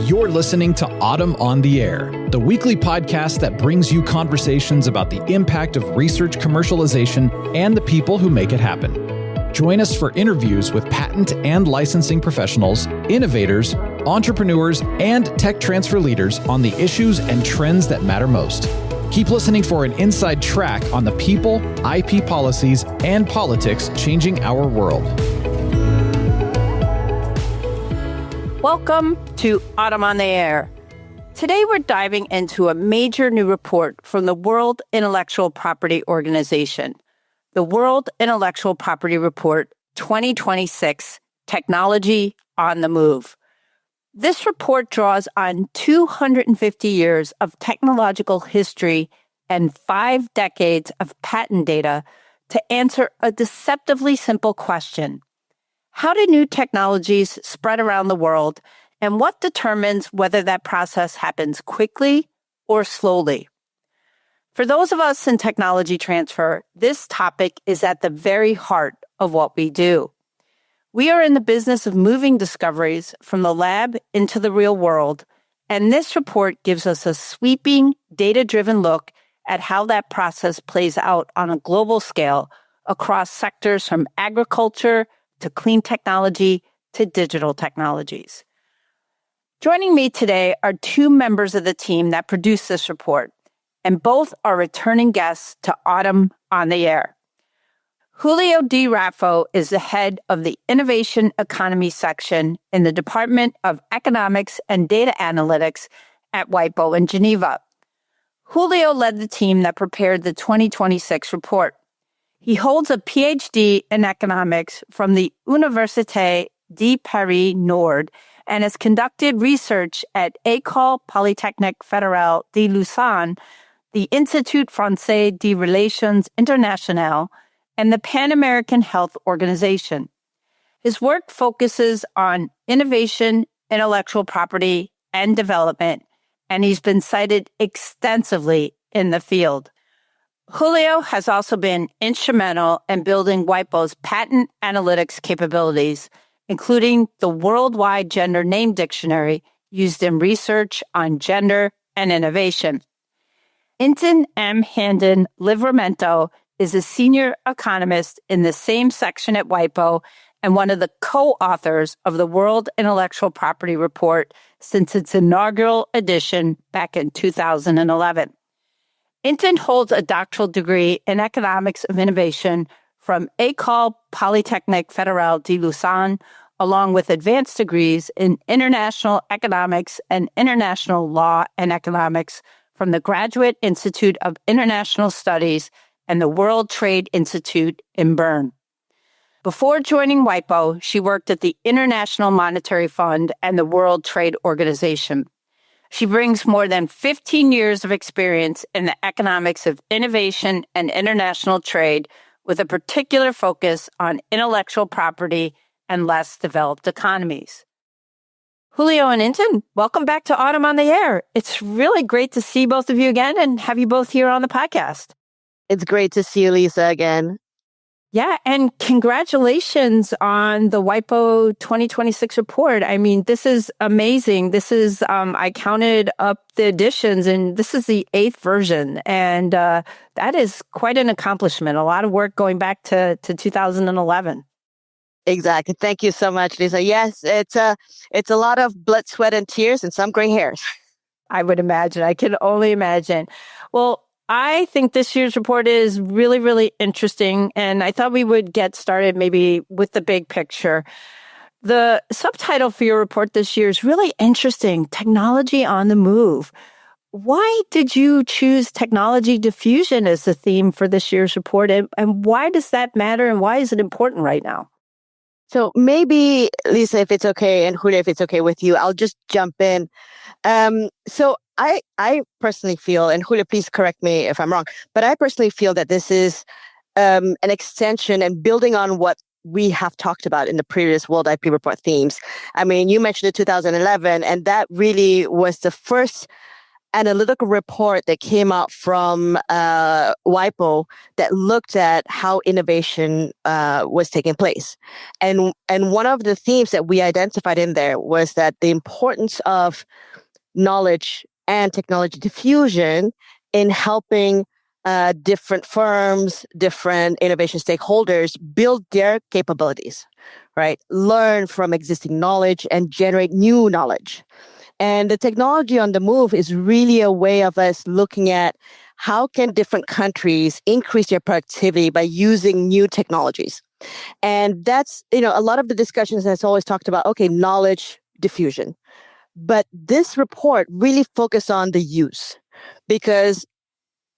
You're listening to Autumn on the Air, the weekly podcast that brings you conversations about the impact of research commercialization and the people who make it happen. Join us for interviews with patent and licensing professionals, innovators, entrepreneurs, and tech transfer leaders on the issues and trends that matter most. Keep listening for an inside track on the people, IP policies, and politics changing our world. Welcome to Autumn on the Air. Today we're diving into a major new report from the World Intellectual Property Organization, the World Intellectual Property Report 2026, Technology on the Move. This report draws on 250 years of technological history and 5 decades of patent data to answer a deceptively simple question. How do new technologies spread around the world, and what determines whether that process happens quickly or slowly? For those of us in technology transfer, this topic is at the very heart of what we do. We are in the business of moving discoveries from the lab into the real world, and this report gives us a sweeping, data-driven look at how that process plays out on a global scale across sectors from agriculture to clean technology to digital technologies. Joining me today are 2 members of the team that produced this report, and both are returning guests to Autumn on the Air. Julio D. Raffo is the head of the Innovation Economy section in the Department of Economics and Data Analytics at WIPO in Geneva. Julio led the team that prepared the 2026 report. He holds a PhD in economics from the Université de Paris Nord and has conducted research at École, Polytechnique Fédérale de Lausanne, the Institut Français de Relations Internationales, and the Pan American Health Organization. His work focuses on innovation, intellectual property, and development, and he's been cited extensively in the field. Julio has also been instrumental in building WIPO's patent analytics capabilities, including the worldwide gender name dictionary used in research on gender and innovation. Intan M. Hamdan-Livramento is a senior economist in the same section at WIPO and one of the co-authors of the World Intellectual Property Report since its inaugural edition back in 2011. Intan holds a doctoral degree in economics of innovation from École Polytechnique Fédérale de Lausanne, along with advanced degrees in international economics and international law and economics from the Graduate Institute of International Studies and the World Trade Institute in Bern. Before joining WIPO, she worked at the International Monetary Fund and the World Trade Organization. She brings more than 15 years of experience in the economics of innovation and international trade, with a particular focus on intellectual property and less developed economies. Julio and Intan, welcome back to Autumn on the Air. It's really great to see both of you again and have you both here on the podcast. It's great to see you, Lisa, again. Yeah, and congratulations on the WIPO 2026 report. I mean, this is amazing. This is, I counted up the editions, and this is the 8th version. And that is quite an accomplishment. A lot of work going back to 2011. Exactly. Thank you so much, Lisa. Yes, it's a lot of blood, sweat, and tears, and some gray hairs. I would imagine. I can only imagine. Well, I think this year's report is really, really interesting, and I thought we would get started maybe with the big picture. The subtitle for your report this year is really interesting, Technology on the Move. Why did you choose technology diffusion as the theme for this year's report, and why does that matter, and why is it important right now? So maybe, Lisa, if it's okay, and Julio, if it's okay with you, I'll just jump in. So I personally feel, and Julio, please correct me if I'm wrong, but I personally feel that this is an extension and building on what we have talked about in the previous World IP Report themes. I mean, you mentioned it 2011, and that really was the first analytical report that came out from WIPO that looked at how innovation was taking place. And one of the themes that we identified in there was that the importance of knowledge and technology diffusion in helping different firms, different innovation stakeholders build their capabilities, right? Learn from existing knowledge and generate new knowledge. And the technology on the move is really a way of us looking at how can different countries increase their productivity by using new technologies. And that's, a lot of the discussions that's always talked about, okay, knowledge diffusion. But this report really focused on the use, because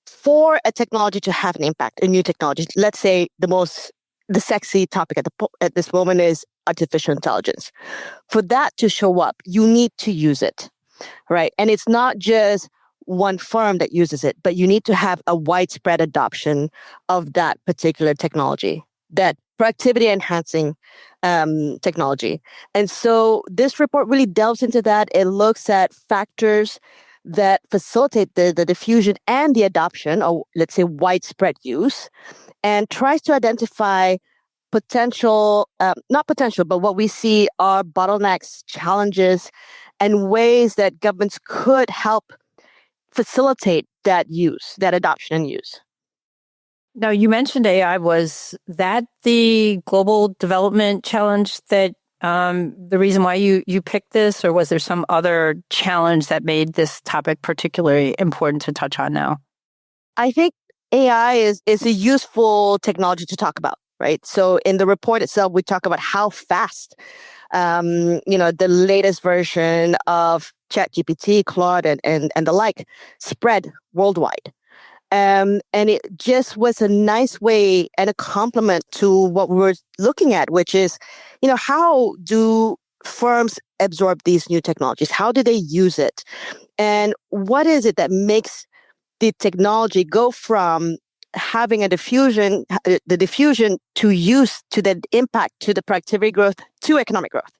for a technology to have an impact, a new technology, let's say the sexy topic at this moment is artificial intelligence. For that to show up, you need to use it, right? And it's not just one firm that uses it, but you need to have a widespread adoption of that particular technology, that productivity enhancing technology. And so this report really delves into that. It looks at factors that facilitate the diffusion and the adoption, or let's say widespread use, and tries to identify not potential, but what we see are bottlenecks, challenges, and ways that governments could help facilitate that use, that adoption and use. Now, you mentioned AI. Was that the global development challenge that the reason why you picked this, or was there some other challenge that made this topic particularly important to touch on now? I think AI is a useful technology to talk about, right? So in the report itself, we talk about how fast, the latest version of ChatGPT, Claude, and the like spread worldwide. And it just was a nice way and a complement to what we were looking at, which is, how do firms absorb these new technologies? How do they use it? And what is it that makes the technology go from having the diffusion to use, to the impact, to the productivity growth, to economic growth?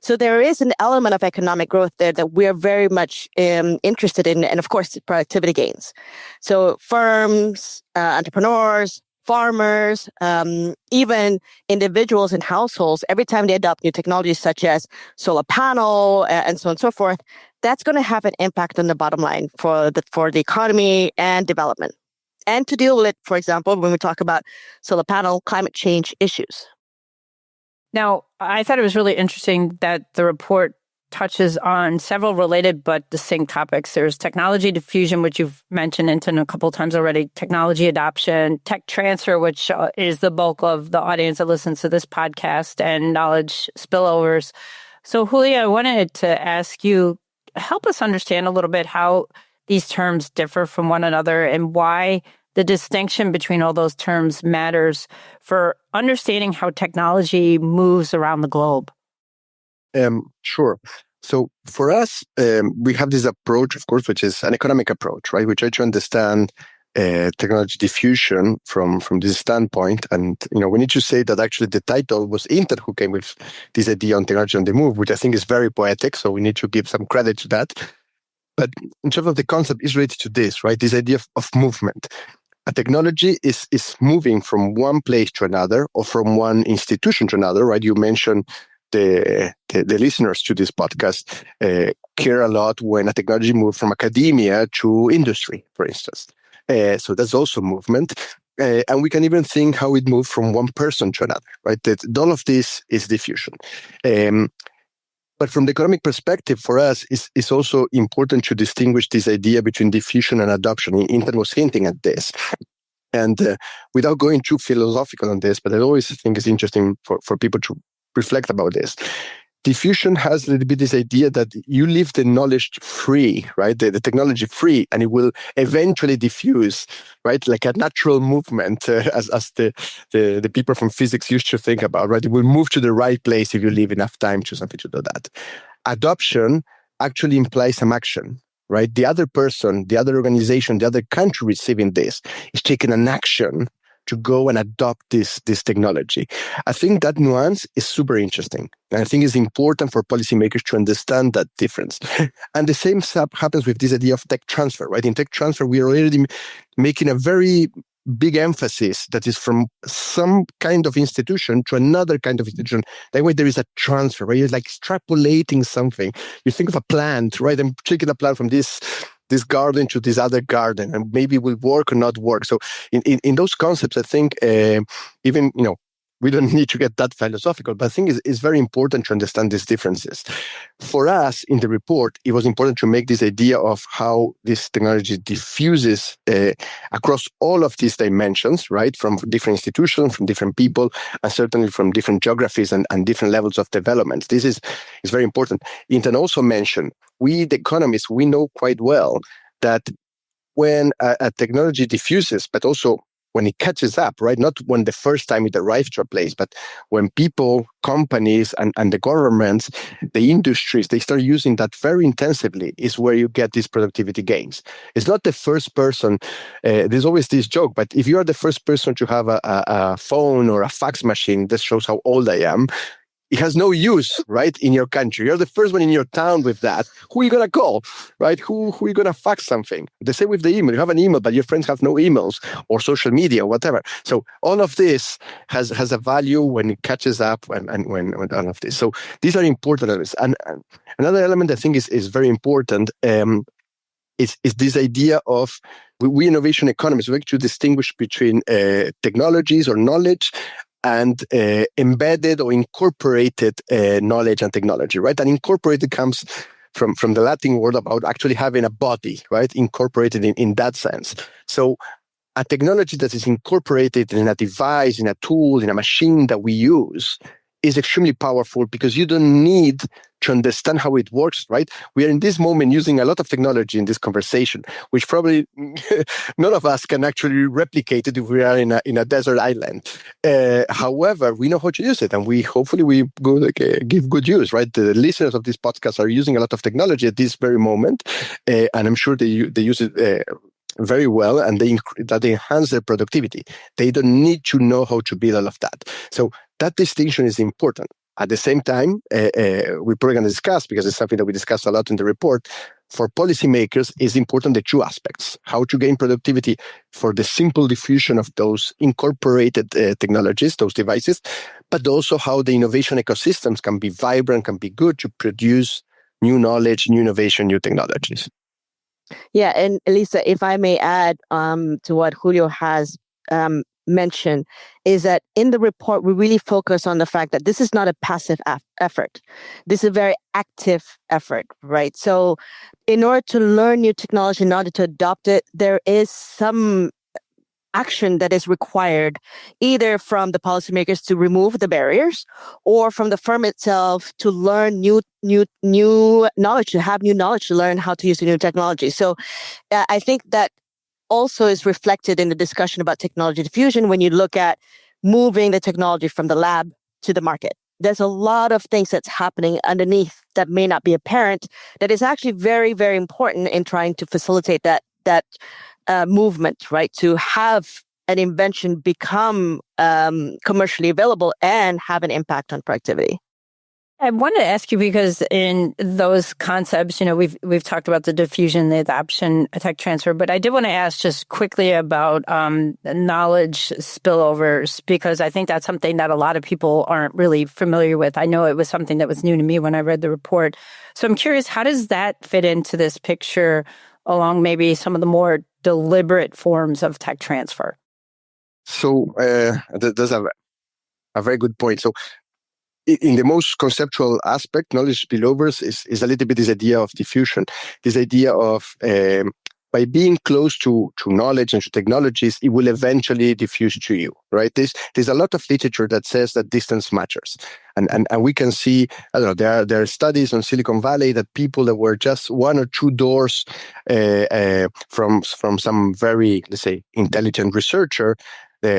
So there is an element of economic growth there that we're very much interested in, and of course, productivity gains. So firms, entrepreneurs, farmers, even individuals and households, every time they adopt new technologies such as solar panel and so on and so forth, that's going to have an impact on the bottom line for the economy and development. And to deal with it, for example, when we talk about solar panel, climate change issues. Now, I thought it was really interesting that the report touches on several related but distinct topics. There's technology diffusion, which you've mentioned, Intan, a couple of times already, technology adoption, tech transfer, which is the bulk of the audience that listens to this podcast, and knowledge spillovers. So, Julio, I wanted to ask you, help us understand a little bit how these terms differ from one another and why the distinction between all those terms matters for understanding how technology moves around the globe. Sure. So for us, we have this approach, of course, which is an economic approach, right? We try to understand technology diffusion from this standpoint. And, we need to say that actually the title was Intan who came with this idea on technology on the move, which I think is very poetic. So we need to give some credit to that. But in terms of the concept is related to this, right? This idea of movement. A technology is moving from one place to another or from one institution to another, right? You mentioned the listeners to this podcast care a lot when a technology moves from academia to industry, for instance. So that's also movement. And we can even think how it moved from one person to another, right? That all of this is diffusion. But from the economic perspective, for us, it's also important to distinguish this idea between diffusion and adoption. Intan was hinting at this. And without going too philosophical on this, but I always think it's interesting for people to reflect about this. Diffusion has a little bit this idea that you leave the knowledge free, right? The technology free, and it will eventually diffuse, right? Like a natural movement, as the people from physics used to think about, right? It will move to the right place if you leave enough time to something to do that. Adoption actually implies some action, right? The other person, the other organization, the other country receiving this is taking an action to go and adopt this technology. I think that nuance is super interesting. And I think it's important for policymakers to understand that difference. And the same happens with this idea of tech transfer, right? In tech transfer, we are already making a very big emphasis that is from some kind of institution to another kind of institution. That way there is a transfer, right? You're like extrapolating something. You think of a plant, right? I'm taking a plant from this garden to this other garden, and maybe it will work or not work. So in those concepts, I think even, we don't need to get that philosophical, but I think it's very important to understand these differences. For us, in the report, it was important to make this idea of how this technology diffuses across all of these dimensions, right? From different institutions, from different people, and certainly from different geographies and different levels of development. This is very important. Intan also mentioned, we, the economists, we know quite well that when a technology diffuses, but also when it catches up, right? Not when the first time it arrives to a place, but when people, companies, and the governments, the industries, they start using that very intensively, is where you get these productivity gains. It's not the first person. There's always this joke, but if you are the first person to have a phone or a fax machine, this shows how old I am. It has no use, right, in your country. You're the first one in your town with that. Who are you going to call, right? Who are you going to fax something? The same with the email. You have an email, but your friends have no emails or social media or whatever. So all of this has a value when it catches up and when all of this. So these are important elements. And another element I think is very important is this idea of we innovation economists, we like to distinguish between technologies or knowledge and embedded or incorporated knowledge and technology, right? And incorporated comes from the Latin word about actually having a body, right? Incorporated in that sense. So a technology that is incorporated in a device, in a tool, in a machine that we use is extremely powerful because you don't need to understand how it works, right? We are in this moment using a lot of technology in this conversation, which probably none of us can actually replicate it if we are in a desert island. However, we know how to use it, and we give good use, right? The listeners of this podcast are using a lot of technology at this very moment, and I'm sure they use it very well, and that they enhance their productivity. They don't need to know how to build all of that. So that distinction is important. At the same time, we're probably going to discuss, because it's something that we discussed a lot in the report, for policymakers is important the two aspects: how to gain productivity for the simple diffusion of those incorporated technologies, those devices, but also how the innovation ecosystems can be vibrant, can be good to produce new knowledge, new innovation, new technologies. Yeah, and Elisa, if I may add to what Julio has mentioned, is that in the report, we really focus on the fact that this is not a passive effort. This is a very active effort, right? So in order to learn new technology, in order to adopt it, there is some action that is required, either from the policymakers to remove the barriers, or from the firm itself to learn new knowledge, to have new knowledge, to learn how to use the new technology. So I think that also is reflected in the discussion about technology diffusion when you look at moving the technology from the lab to the market. There's a lot of things that's happening underneath that may not be apparent, that is actually very, very important in trying to facilitate that movement, right? To have an invention become commercially available and have an impact on productivity. I wanted to ask you, because in those concepts, we've talked about the diffusion, the adaptation, tech transfer, but I did want to ask just quickly about knowledge spillovers, because I think that's something that a lot of people aren't really familiar with. I know it was something that was new to me when I read the report. So I'm curious, how does that fit into this picture along maybe some of the more deliberate forms of tech transfer? So that's a very good point. So in the most conceptual aspect, knowledge spillovers is a little bit this idea of diffusion, this idea of by being close to knowledge and to technologies, it will eventually diffuse to you, right? There's a lot of literature that says that distance matters. And we can see, I don't know, there are studies on Silicon Valley that people that were just one or two doors from some very, let's say, intelligent researcher,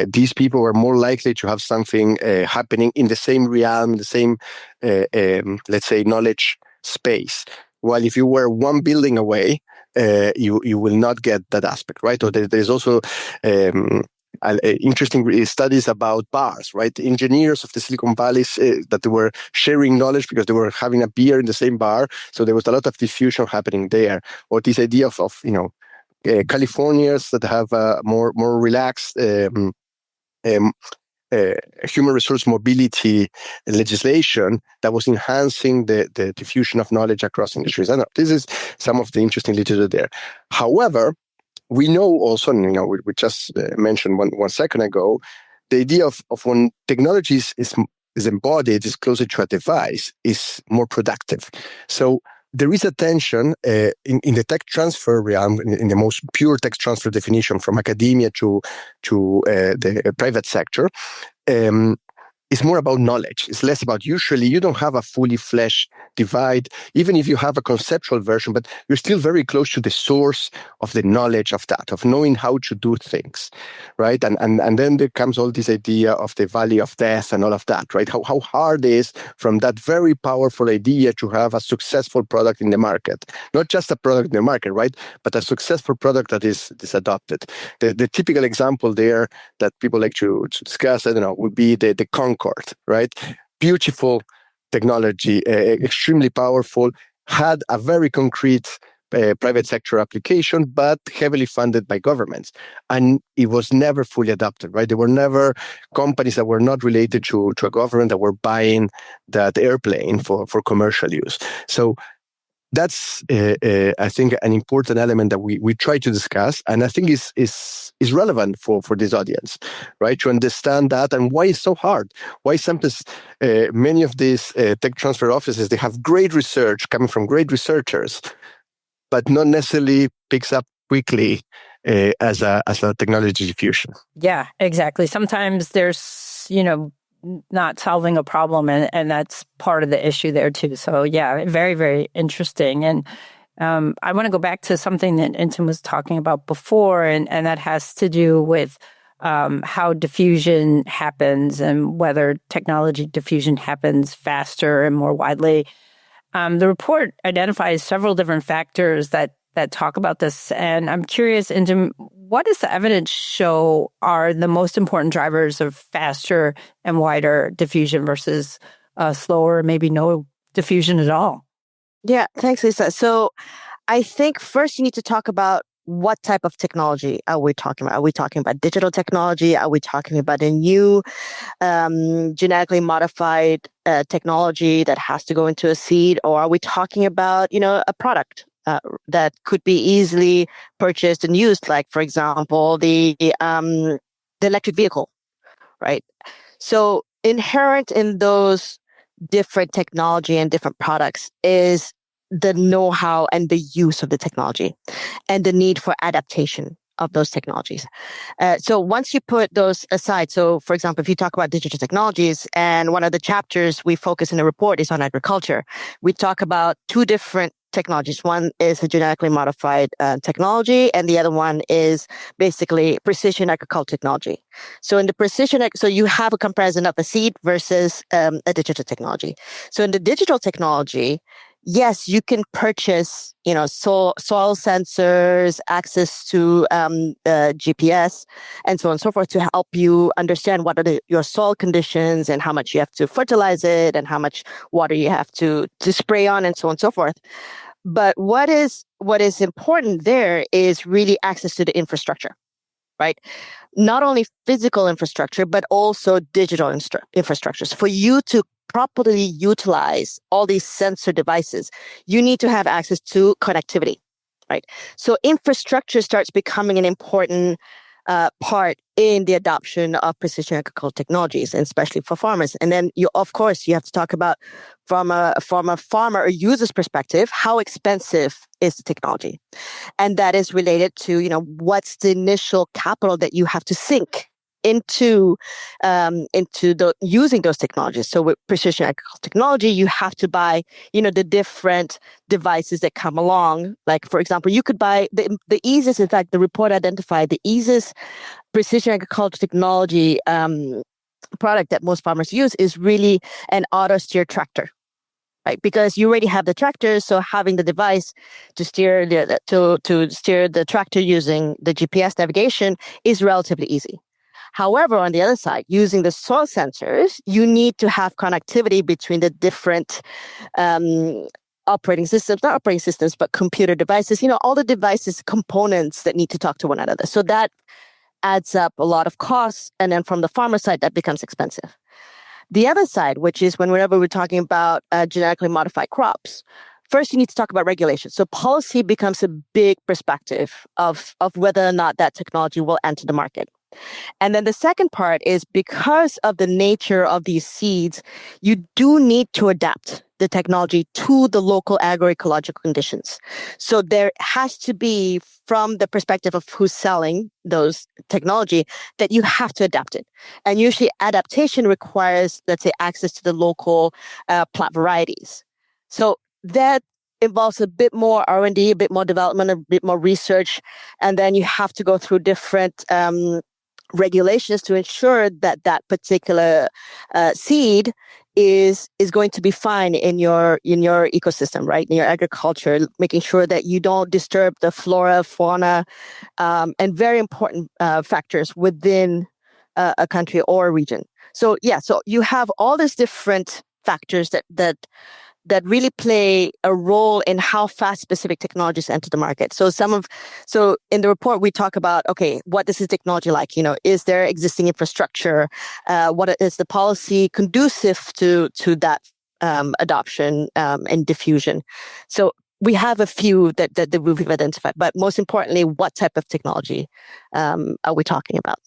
these people were more likely to have something happening in the same realm, the same, let's say, knowledge space. While if you were one building away, you will not get that aspect, right? Or there's also interesting studies about bars, right? The engineers of the Silicon Valley that they were sharing knowledge because they were having a beer in the same bar. So there was a lot of diffusion happening there. Or this idea of Californians that have more relaxed human resource mobility legislation that was enhancing the diffusion of knowledge across industries. I know this is some of the interesting literature there. However, we know also, we just mentioned one second ago, the idea of when technology is embodied, is closer to a device, is more productive. So there is a tension in the tech transfer realm, in the most pure tech transfer definition from academia to the private sector. It's more about knowledge. It's less about, usually you don't have a fully fleshed divide, even if you have a conceptual version, but you're still very close to the source of the knowledge of that, of knowing how to do things, right? And then there comes all this idea of the valley of death and all of that, right? How hard it is from that very powerful idea to have a successful product in the market. Not just a product in the market, right? But a successful product that is adopted. The typical example there that people like to discuss, would be the Concorde, right? Beautiful technology, extremely powerful, had a very concrete private sector application, but heavily funded by governments. And it was never fully adopted, right? There were never companies that were not related to a government that were buying that airplane for commercial use. So that's, I think, an important element that we try to discuss, and I think is relevant for this audience, right? To understand that and why it's so hard. Why sometimes many of these tech transfer offices, they have great research coming from great researchers, but not necessarily picks up quickly as a technology diffusion. Yeah, exactly. Sometimes there's, not solving a problem, and that's part of the issue there too. So yeah, very, very interesting. And I want to go back to something that Intan was talking about before, and that has to do with how diffusion happens and whether technology diffusion happens faster and more widely. The report identifies several different factors that talk about this, and I'm curious, Intan, what does the evidence show are the most important drivers of faster and wider diffusion versus slower, maybe no diffusion at all? Yeah, thanks, Lisa. So I think first you need to talk about what type of technology are we talking about? Are we talking about digital technology? Are we talking about a new genetically modified technology that has to go into a seed? Or are we talking about, a product that could be easily purchased and used, like, for example, the electric vehicle, right? So inherent in those different technology and different products is the know-how and the use of the technology and the need for adaptation of those technologies. So once you put those aside, so for example, if you talk about digital technologies, and one of the chapters we focus in the report is on agriculture, we talk about two different technologies. One is a genetically modified technology, and the other one is basically precision agriculture technology. So in the so you have a comparison of a seed versus a digital technology. So in the digital technology, yes, you can purchase, soil sensors, access to GPS, and so on and so forth to help you understand what are your soil conditions and how much you have to fertilize it and how much water you have to spray on and so on and so forth. But what is important there is really access to the infrastructure, right? Not only physical infrastructure, but also digital infrastructures. For you to properly utilize all these sensor devices, you need to have access to connectivity, right? So infrastructure starts becoming an important part in the adoption of precision agricultural technologies, and especially for farmers. And then you have to talk about from a farmer or user's perspective, how expensive is the technology? And that is related to, what's the initial capital that you have to sink into using those technologies. So with precision agricultural technology, you have to buy, the different devices that come along. Like, for example, you could buy the easiest, in fact, the report identified the easiest precision agricultural technology product that most farmers use is really an auto steer tractor. Right, because you already have the tractor, so having the device to steer the tractor using the GPS navigation is relatively easy. However, on the other side, using the soil sensors, you need to have connectivity between the different operating systems, not operating systems, but computer devices, all the devices, components that need to talk to one another. So that adds up a lot of costs. And then from the farmer side, that becomes expensive. The other side, which is whenever we're talking about genetically modified crops, first you need to talk about regulation. So policy becomes a big perspective of whether or not that technology will enter the market. And then the second part is because of the nature of these seeds, you do need to adapt the technology to the local agroecological conditions. So there has to be, from the perspective of who's selling those technology, that you have to adapt it. And usually adaptation requires, let's say, access to the local plant varieties. So that involves a bit more R&D, a bit more development, a bit more research. And then you have to go through different regulations to ensure that that particular seed is going to be fine in your ecosystem, right? In your agriculture, making sure that you don't disturb the flora, fauna, and very important factors within a country or a region. So so you have all these different factors that really play a role in how fast specific technologies enter the market. So in the report, we talk about, okay, what is this technology like? Is there existing infrastructure? What is the policy conducive to that adoption and diffusion? So we have a few that we've identified, but most importantly, what type of technology are we talking about?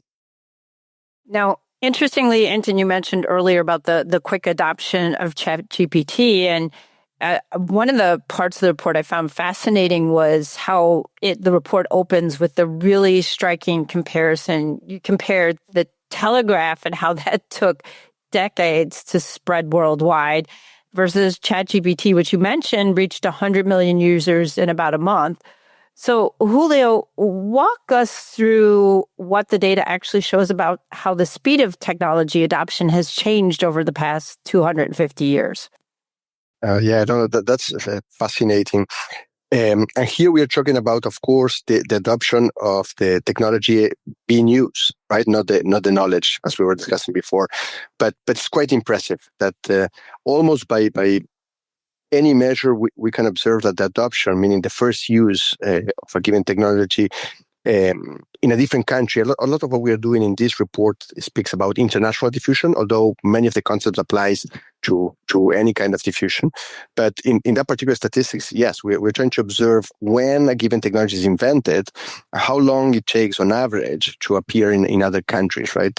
Now, interestingly, Intan, you mentioned earlier about the quick adoption of ChatGPT, and one of the parts of the report I found fascinating was how the report opens with the really striking comparison. You compared the telegraph and how that took decades to spread worldwide versus ChatGPT, which you mentioned reached 100 million users in about a month. So, Julio, walk us through what the data actually shows about how the speed of technology adoption has changed over the past 250 years. That's fascinating. And here we are talking about, of course, the adoption of the technology being used, right? Not the knowledge, as we were discussing before. But it's quite impressive that almost by any measure, we can observe that the adoption, meaning the first use of a given technology in a different country, a lot of what we are doing in this report speaks about international diffusion, although many of the concepts applies to any kind of diffusion. But in that particular statistics, yes, we're trying to observe when a given technology is invented, how long it takes on average to appear in other countries, right?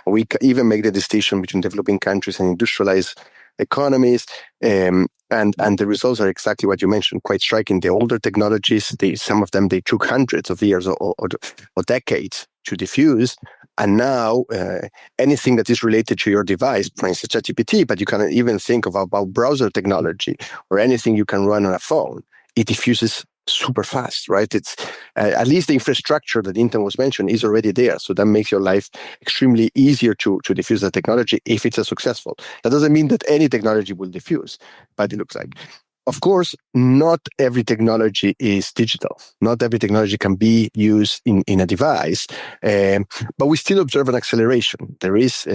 We even make the distinction between developing countries and industrialized economies, and the results are exactly what you mentioned, quite striking. The older technologies, some of them, they took hundreds of years or decades to diffuse, and now anything that is related to your device, for instance, ChatGPT, but you can even think about browser technology or anything you can run on a phone, it diffuses super fast, right? It's at least the infrastructure that Intan was mentioned is already there. So that makes your life extremely easier to diffuse the technology if it's successful. That doesn't mean that any technology will diffuse, but it looks like. Of course, not every technology is digital. Not every technology can be used in a device, but we still observe an acceleration. There is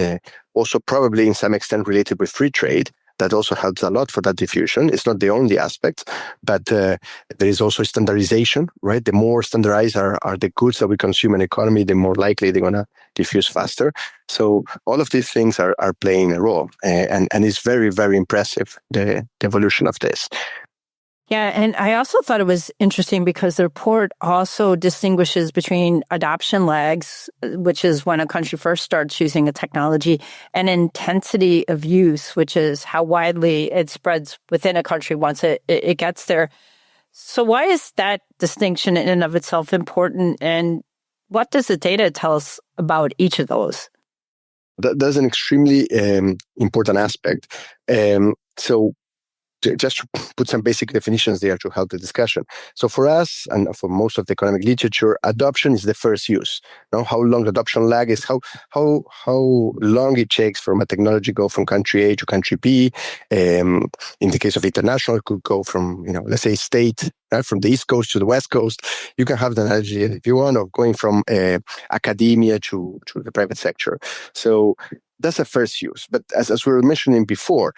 also probably in some extent related with free trade. That also helps a lot for that diffusion. It's not the only aspect, but there is also standardization, right? The more standardized are the goods that we consume in the economy, the more likely they're going to diffuse faster. So all of these things are playing a role, and it's very, very impressive, the evolution of this. Yeah, and I also thought it was interesting because the report also distinguishes between adoption lags, which is when a country first starts using a technology, and intensity of use, which is how widely it spreads within a country once it gets there. So why is that distinction in and of itself important, and what does the data tell us about each of those? That's an extremely important aspect. So just to put some basic definitions there to help the discussion. So for us, and for most of the economic literature, adoption is the first use. How long the adoption lag is, how long it takes from a technology go from country A to country B. In the case of international, it could go from, let's say state, from the East Coast to the West Coast. You can have the analogy if you want of going from academia to the private sector. So that's the first use. But as we were mentioning before,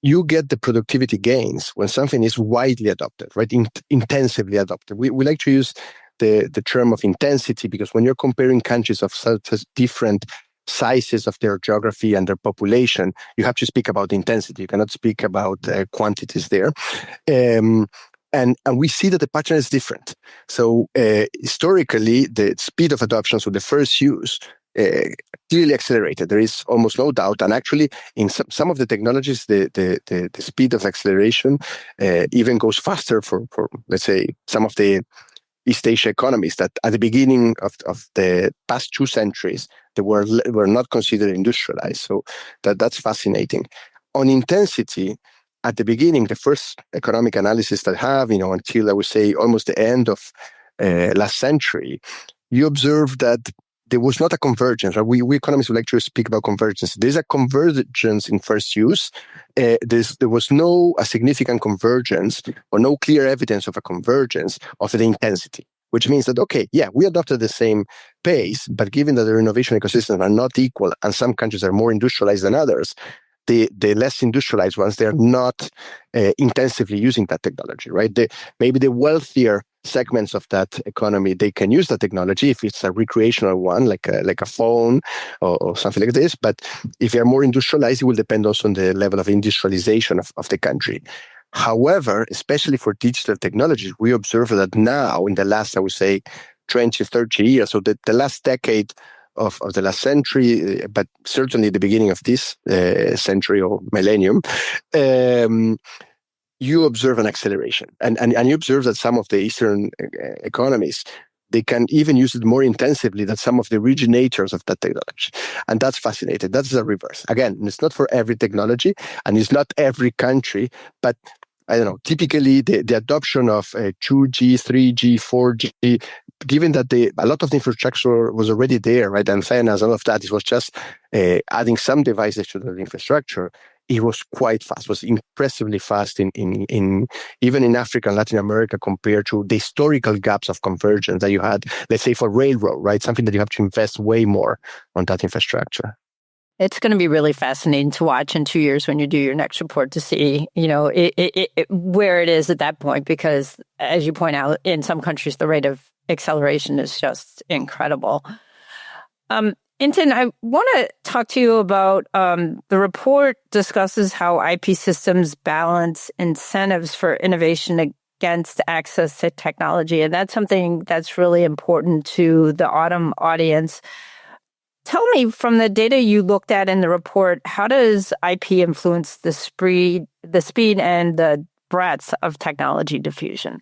you get the productivity gains when something is widely adopted, right? Intensively adopted. We like to use the term of intensity because when you're comparing countries of such different sizes of their geography and their population, you have to speak about intensity. You cannot speak about quantities there. And we see that the pattern is different. So historically, the speed of adoption, so the first use, clearly accelerated. There is almost no doubt. And actually, in some of the technologies, the speed of acceleration even goes faster for, let's say, some of the East Asia economies that at the beginning of the past 2 centuries, they were not considered industrialized. So that's fascinating. On intensity, at the beginning, the first economic analysis that I have, until I would say almost the end of last century, you observe that there was not a convergence. Right? We economists would like to speak about convergence. There's a convergence in first use. There was no a significant convergence or no clear evidence of a convergence of the intensity, which means that, okay, yeah, we adopted the same pace, but given that their innovation ecosystems are not equal and some countries are more industrialized than others, the less industrialized ones, they're not intensively using that technology, right? Maybe the wealthier segments of that economy, they can use that technology if it's a recreational one, like a phone or something like this. But if they're more industrialized, it will depend also on the level of industrialization of the country. However, especially for digital technologies, we observe that now in the last, I would say, 20, 30 years, so the last decade of the last century, but certainly the beginning of this century or millennium, you observe an acceleration. And you observe that some of the Eastern economies, they can even use it more intensively than some of the originators of that technology. And that's fascinating. That's the reverse. Again, it's not for every technology, and it's not every country, but I don't know, typically the adoption of 2G, 3G, 4G, given that a lot of the infrastructure was already there, right? Antennas, all of that, it was just adding some devices to the infrastructure. It was quite fast. It was impressively fast in even in Africa and Latin America compared to the historical gaps of convergence that you had, let's say for railroad, right? Something that you have to invest way more on that infrastructure. It's going to be really fascinating to watch in 2 years when you do your next report to see, where it is at that point, because as you point out, in some countries, the rate of acceleration is just incredible. Intan, I want to talk to you about the report discusses how IP systems balance incentives for innovation against access to technology. And that's something that's really important to the Autumn audience. Tell me, from the data you looked at in the report, how does IP influence the speed and the breadth of technology diffusion?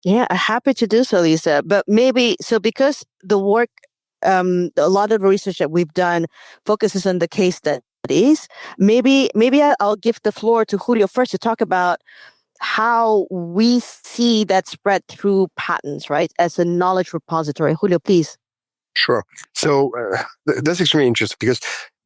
Yeah, happy to do so, Lisa. But maybe, so because the work, a lot of the research that we've done focuses on the case studies, maybe I'll give the floor to Julio first to talk about how we see that spread through patents, right, as a knowledge repository. Julio, please. Sure. So that's extremely interesting because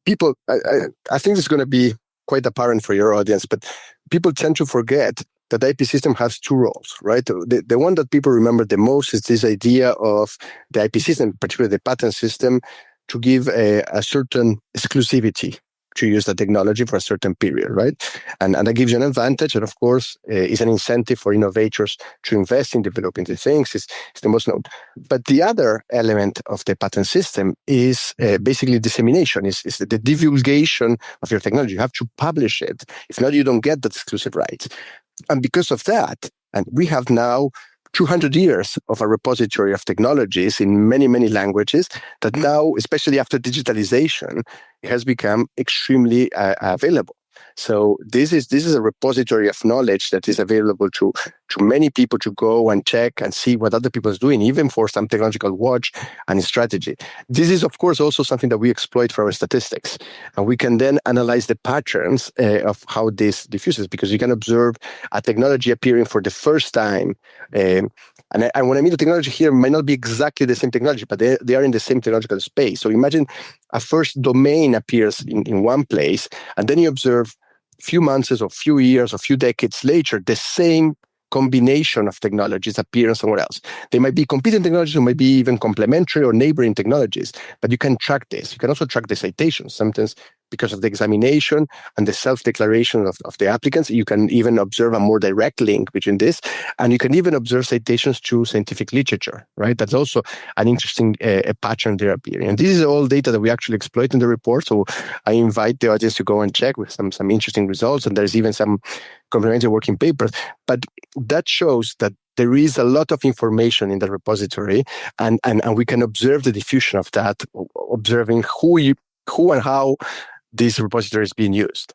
people, I think it's going to be quite apparent for your audience, but people tend to forget that the IP system has 2 roles, right? The one that people remember the most is this idea of the IP system, particularly the patent system, to give a certain exclusivity to use the technology for a certain period, right? And that gives you an advantage, and of course, is an incentive for innovators to invest in developing the things. It's the most known. But the other element of the patent system is basically dissemination, is the divulgation of your technology. You have to publish it. If not, you don't get that exclusive rights. And because of that, and we have now 200 years of a repository of technologies in many, many languages that now, especially after digitalization, has become extremely available. So this is a repository of knowledge that is available to many people to go and check and see what other people are doing, even for some technological watch and strategy. This is, of course, also something that we exploit for our statistics. And we can then analyze the patterns of how this diffuses, because you can observe a technology appearing for the first time. And when I mean the technology here, might not be exactly the same technology, but they are in the same technological space. So imagine a first domain appears in one place, and then you observe a few months or few years or few decades later, the same combination of technologies appear somewhere else. They might be competing technologies or might be even complementary or neighboring technologies, but you can track this. You can also track the citations. Sometimes because of the examination and the self-declaration of the applicants, you can even observe a more direct link between this, and you can even observe citations to scientific literature, right? That's also an interesting pattern there appearing. And this is all data that we actually exploit in the report, so I invite the audience to go and check with some interesting results, and there's even some complementary working papers. But that shows that there is a lot of information in the repository, and we can observe the diffusion of that, observing who and how this repository is being used.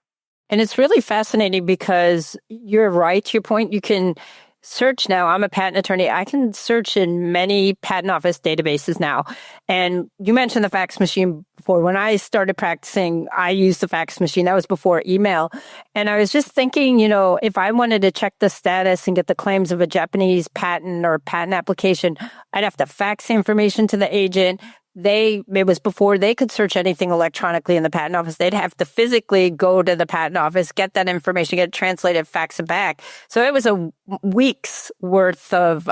And it's really fascinating because you're right to your point. You can search now. I'm a patent attorney. I can search in many patent office databases now. And you mentioned the fax machine before. When I started practicing, I used the fax machine. That was before email. And I was just thinking, if I wanted to check the status and get the claims of a Japanese patent or patent application, I'd have to fax the information to the agent. It was before they could search anything electronically in the patent office. They'd have to physically go to the patent office, get that information, get it translated, fax it back. So it was a week's worth of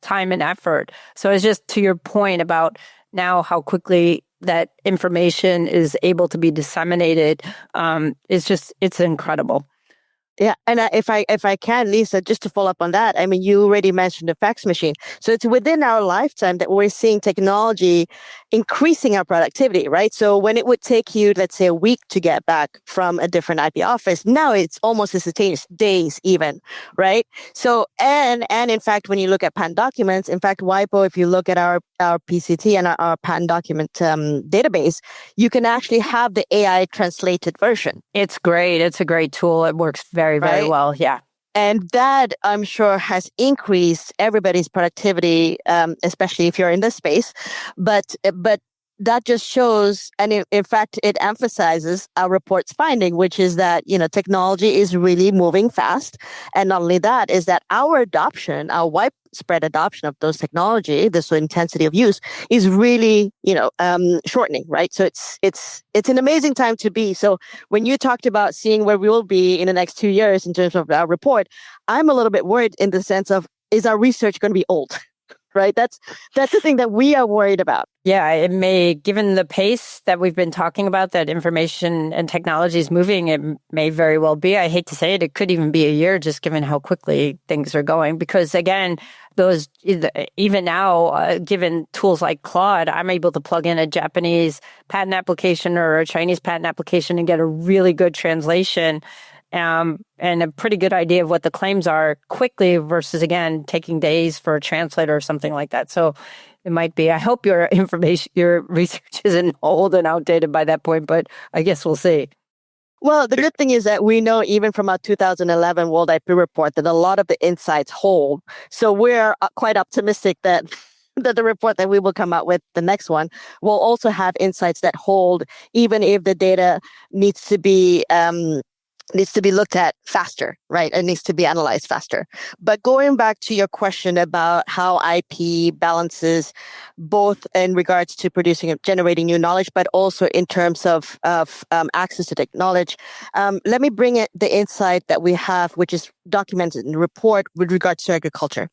time and effort. So it's just to your point about now how quickly that information is able to be disseminated. It's incredible. Yeah, and if I can, Lisa, just to follow up on that, I mean, you already mentioned the fax machine. So it's within our lifetime that we're seeing technology increasing our productivity, right? So when it would take you, let's say, a week to get back from a different IP office, now it's almost instantaneous, days even, right? So, and in fact, when you look at patent documents, in fact, WIPO, if you look at our PCT and our patent document database, you can actually have the AI translated version. It's great. It's a great tool. It works very, very well. Yeah. And that, I'm sure, has increased everybody's productivity, especially if you're in this space. But that just shows, and in fact, it emphasizes our report's finding, which is that, technology is really moving fast. And not only that, is that our adoption, our widespread adoption of those technology, this intensity of use, is really, shortening, right? So it's an amazing time to be. So when you talked about seeing where we will be in the next 2 years in terms of our report, I'm a little bit worried in the sense of, is our research going to be old? Right? That's the thing that we are worried about. Yeah, it may, given the pace that we've been talking about, that information and technology is moving, it may very well be. I hate to say it could even be a year, just given how quickly things are going. Because again, those, even now, given tools like Claude, I'm able to plug in a Japanese patent application or a Chinese patent application and get a really good translation and a pretty good idea of what the claims are quickly versus, again, taking days for a translator or something like that. So it might be. I hope your research isn't old and outdated by that point, but I guess we'll see. Well, the good thing is that we know even from our 2011 World IP report that a lot of the insights hold. So we're quite optimistic that the report that we will come out with, the next one, will also have insights that hold, even if the data needs to be looked at faster, right? It needs to be analyzed faster. But going back to your question about how IP balances both in regards to producing and generating new knowledge, but also in terms of access to tech knowledge, let me bring in the insight that we have, which is documented in the report with regards to agriculture.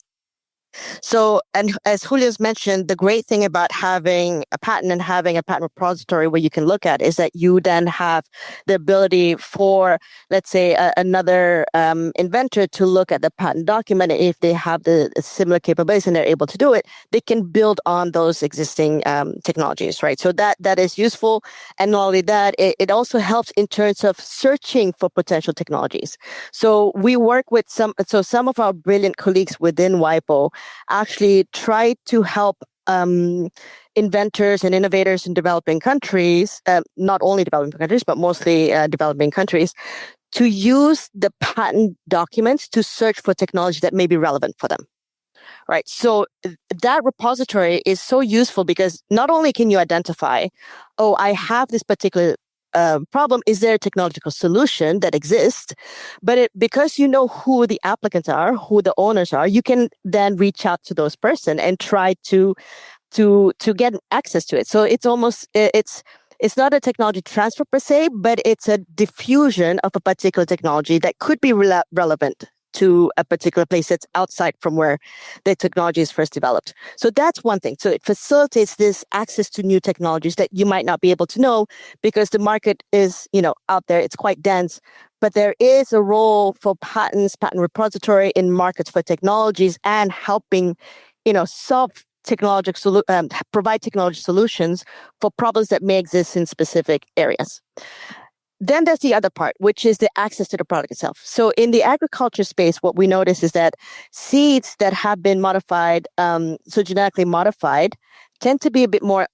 So, and as Julio's mentioned, the great thing about having a patent and having a patent repository where you can look at is that you then have the ability for, let's say, another inventor to look at the patent document. And if they have the similar capabilities and they're able to do it, they can build on those existing technologies, right? So that is useful. And not only that, it also helps in terms of searching for potential technologies. So we work with some of our brilliant colleagues within WIPO actually try to help inventors and innovators in developing countries, not only developing countries, but mostly developing countries, to use the patent documents to search for technology that may be relevant for them. Right. So that repository is so useful because not only can you identify, oh, I have this particular problem, is there a technological solution that exists? But because you know who the applicants are, who the owners are, you can then reach out to those person and try to get access to it. So it's almost, it's not a technology transfer per se, but it's a diffusion of a particular technology that could be relevant to a particular place that's outside from where the technology is first developed. So that's one thing. So it facilitates this access to new technologies that you might not be able to know because the market is, out there. It's quite dense, but there is a role for patents, patent repository in markets for technologies and helping, solve provide technology solutions for problems that may exist in specific areas. Then there's the other part, which is the access to the product itself. So in the agriculture space, what we notice is that seeds that have been modified, so genetically modified, tend to be a bit more,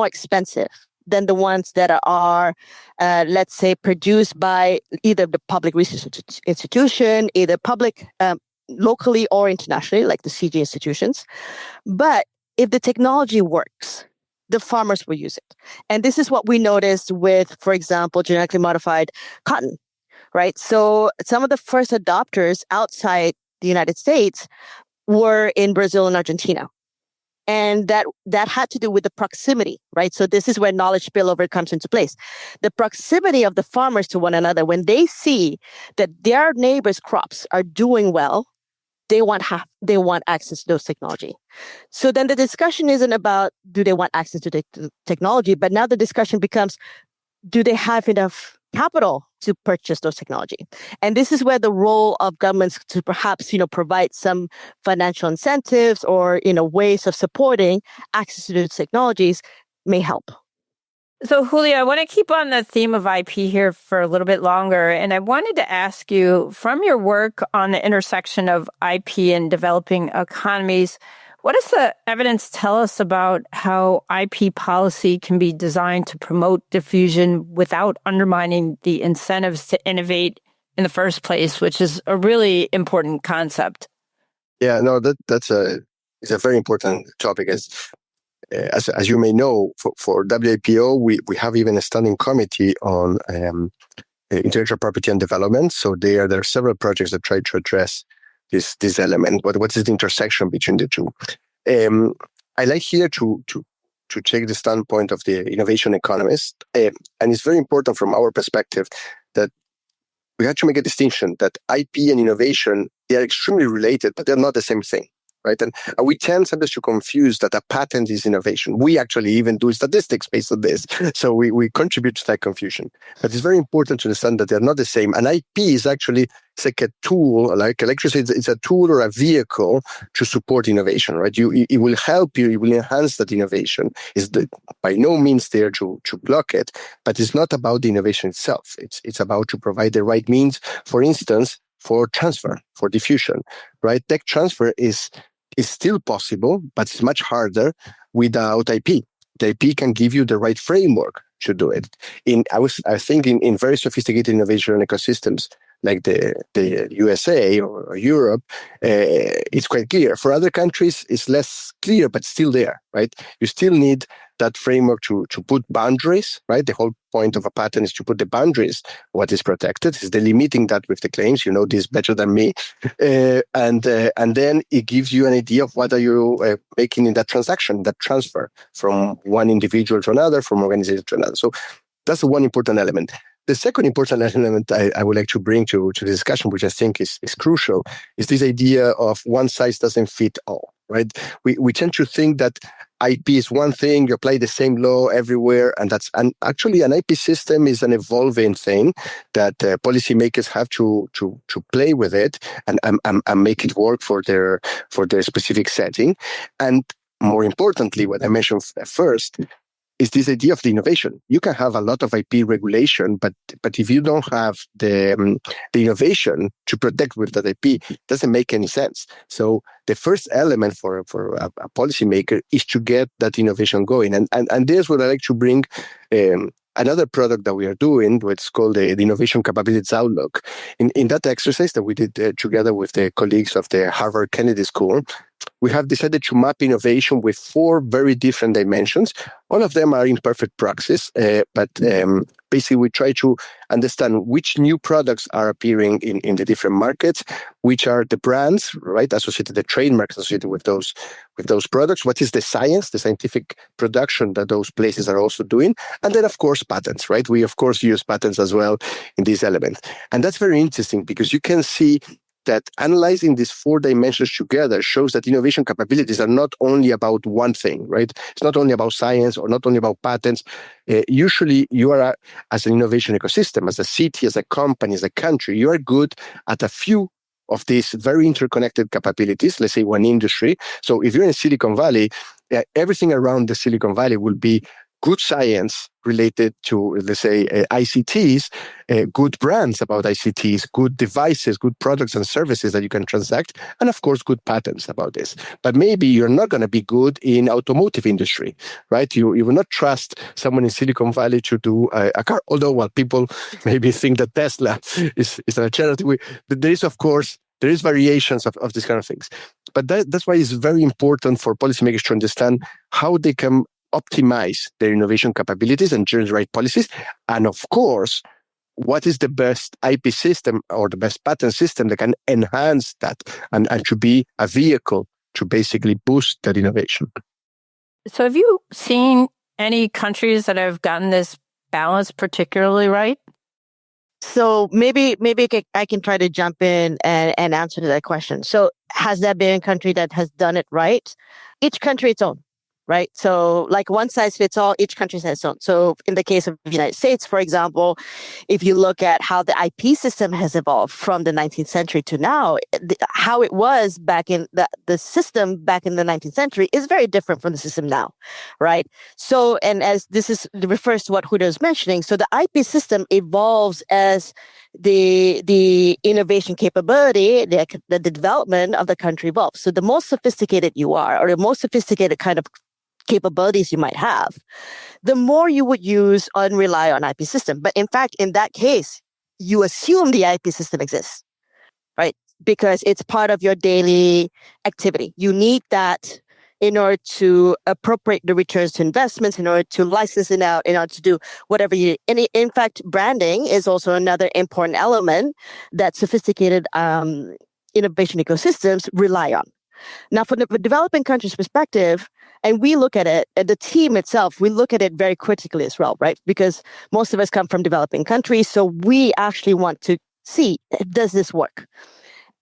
expensive than the ones that are, let's say, produced by either the public research institution, either public, locally or internationally, like the CG institutions. But if the technology works, the farmers will use it. And this is what we noticed with, for example, genetically modified cotton, right? So some of the first adopters outside the United States were in Brazil and Argentina. And that had to do with the proximity, right? So this is where knowledge spillover comes into place. The proximity of the farmers to one another, when they see that their neighbors' crops are doing well, they want access to those technology. So then the discussion isn't about do they want access to the technology, but now the discussion becomes, do they have enough capital to purchase those technology? And this is where the role of governments to perhaps, provide some financial incentives or, ways of supporting access to those technologies may help. So, Julio, I want to keep on the theme of IP here for a little bit longer. And I wanted to ask you, from your work on the intersection of IP and developing economies, what does the evidence tell us about how IP policy can be designed to promote diffusion without undermining the incentives to innovate in the first place, which is a really important concept? Yeah, no, it's a very important topic. As you may know, for WIPO, we have even a standing committee on intellectual property and development. So there are several projects that try to address this element. What is the intersection between the two? I like here to take the standpoint of the innovation economist, and it's very important from our perspective that we have to make a distinction that IP and innovation, they are extremely related, but they're not the same thing. Right. And we tend sometimes to confuse that a patent is innovation. We actually even do statistics based on this. So we contribute to that confusion. But it's very important to understand that they're not the same. And IP is actually, it's like a tool, like electricity, it's a tool or a vehicle to support innovation, right? It will help you, it will enhance that innovation. It's by no means there to block it, but it's not about the innovation itself. It's about to provide the right means, for instance, for transfer, for diffusion, right? Tech transfer is still possible, but it's much harder without IP. The IP can give you the right framework to do it. I think in very sophisticated innovation ecosystems like the USA or Europe, it's quite clear. For other countries, it's less clear, but still there, right? You still need that framework to put boundaries, right? The whole point of a patent is to put the boundaries, what is protected, is delimiting that with the claims. You know this better than me. And then it gives you an idea of what are you making in that transaction, that transfer from one individual to another, from organization to another. So that's the one important element. The second important element I would like to bring to the discussion, which I think is crucial, is this idea of one size doesn't fit all, right? We tend to think that IP is one thing, you apply the same law everywhere, and actually an IP system is an evolving thing that policymakers have to play with it and make it work for their specific setting. And more importantly, what I mentioned first, is this idea of the innovation. You can have a lot of IP regulation, but if you don't have the innovation to protect with that IP, it doesn't make any sense. So the first element for a policymaker is to get that innovation going. And this is what I like to bring another product that we are doing, what's called the Innovation Capabilities Outlook. In that exercise that we did together with the colleagues of the Harvard Kennedy School, we have decided to map innovation with 4 very different dimensions. All of them are imperfect proxies, but basically we try to understand which new products are appearing in the different markets, which are the brands, right, associated, the trademarks associated with those products, what is the science, the scientific production that those places are also doing, and then, of course, patents, right? We, of course, use patents as well in this element. And that's very interesting because you can see that analyzing these 4 dimensions together shows that innovation capabilities are not only about one thing, right? It's not only about science or not only about patents. Usually you are, as an innovation ecosystem, as a city, as a company, as a country, you are good at a few of these very interconnected capabilities, let's say one industry. So if you're in Silicon Valley, everything around the Silicon Valley will be good science related to, let's say, ICTs, good brands about ICTs, good devices, good products and services that you can transact, and of course, good patents about this. But maybe you're not going to be good in automotive industry, right? You will not trust someone in Silicon Valley to do a car, although, well, people maybe think that Tesla is an alternative. There is, of course, there is variations of these kind of things. But that's why it's very important for policymakers to understand how they can optimize their innovation capabilities and generate policies. And of course, what is the best IP system or the best patent system that can enhance that and to be a vehicle to basically boost that innovation. So have you seen any countries that have gotten this balance particularly right? So maybe I can try to jump in and answer to that question. So has there been a country that has done it right? Each country its own. Right. So like one size fits all, each country has its own. So in the case of the United States, for example, if you look at how the IP system has evolved from the 19th century to now, how it was back in the system back in the 19th century is very different from the system now. Right. So, and as this refers to what Julio is mentioning, so the IP system evolves as the innovation capability, the development of the country evolves. So the more sophisticated you are, or the most sophisticated kind of capabilities you might have, the more you would use and rely on IP system. But in fact, in that case, you assume the IP system exists, right? Because it's part of your daily activity. You need that in order to appropriate the returns to investments, in order to license it out, in order to do whatever you need. And in fact, branding is also another important element that sophisticated innovation ecosystems rely on. Now, from the developing countries' perspective, and we look at it, and the team itself, we look at it very critically as well, right? Because most of us come from developing countries, so we actually want to see, does this work?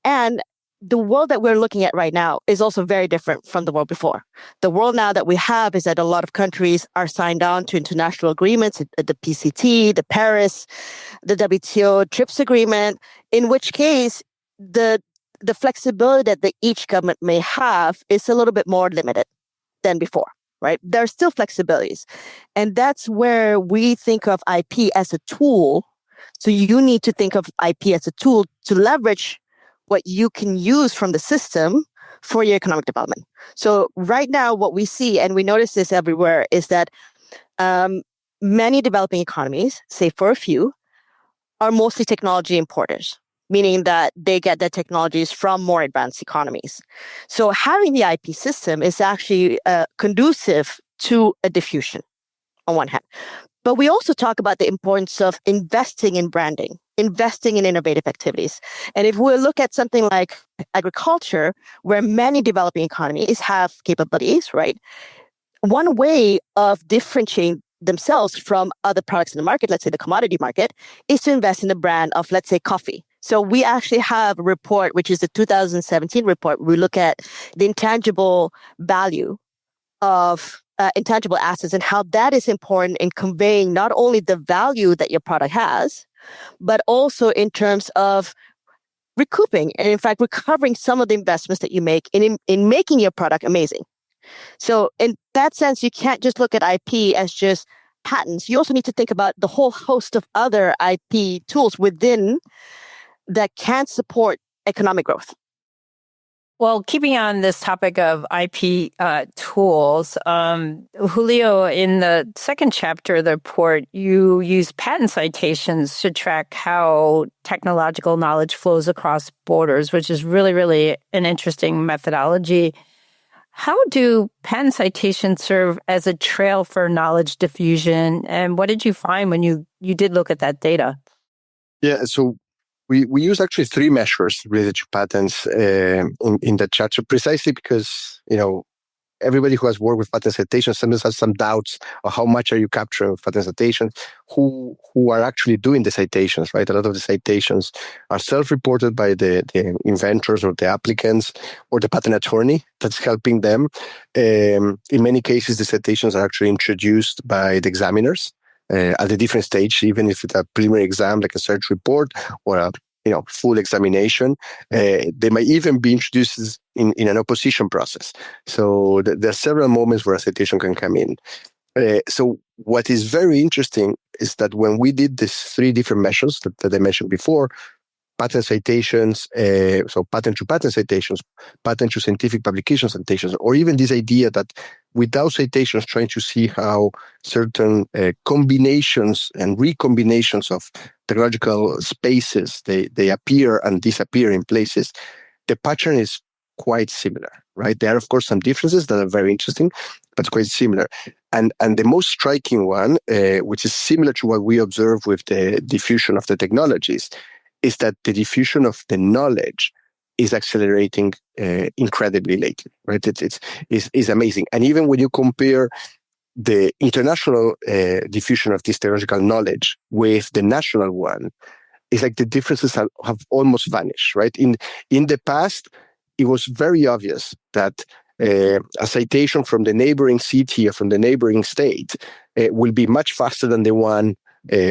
And the world that we're looking at right now is also very different from the world before. The world now that we have is that a lot of countries are signed on to international agreements, the PCT, the Paris, the WTO TRIPS agreement, in which case the flexibility that each government may have is a little bit more limited than before, right? There are still flexibilities. And that's where we think of IP as a tool. So you need to think of IP as a tool to leverage what you can use from the system for your economic development. So right now, what we see, and we notice this everywhere, is that many developing economies, say for a few, are mostly technology importers, meaning that they get their technologies from more advanced economies. So having the IP system is actually conducive to a diffusion on one hand. But we also talk about the importance of investing in branding, investing in innovative activities. And if we look at something like agriculture, where many developing economies have capabilities, right? One way of differentiating themselves from other products in the market, let's say the commodity market, is to invest in the brand of, let's say, coffee. So we actually have a report, which is the 2017 report. We look at the intangible value of intangible assets and how that is important in conveying not only the value that your product has, but also in terms of recouping and in fact recovering some of the investments that you make in making your product amazing. So in that sense, you can't just look at IP as just patents. You also need to think about the whole host of other IP tools within that can support economic growth. Well, keeping on this topic of IP tools, Julio, in the second chapter of the report, you use patent citations to track how technological knowledge flows across borders, which is really, really an interesting methodology. How do patent citations serve as a trail for knowledge diffusion? And what did you find when you did look at that data? Yeah, so we use actually three measures related to patents in that chapter, precisely because, everybody who has worked with patent citations sometimes has some doubts of how much are you capturing with patent citations, who are actually doing the citations, right? A lot of the citations are self-reported by the inventors or the applicants or the patent attorney that's helping them. In many cases, the citations are actually introduced by the examiners at a different stage, even if it's a preliminary exam, like a search report or a full examination. They might even be introduced in an opposition process. So there are several moments where a citation can come in. So what is very interesting is that when we did these three different measures that I mentioned before, patent citations, so patent to patent citations, patent to scientific publication citations, or even this idea that without citations, trying to see how certain combinations and recombinations of technological spaces, they appear and disappear in places, the pattern is quite similar, right? There are, of course, some differences that are very interesting, but quite similar. And the most striking one, which is similar to what we observe with the diffusion of the technologies, is that the diffusion of the knowledge is accelerating incredibly lately, right? It's amazing. And even when you compare the international diffusion of this technological knowledge with the national one, it's like the differences have almost vanished, right? In the past, it was very obvious that a citation from the neighboring city or from the neighboring state will be much faster than the one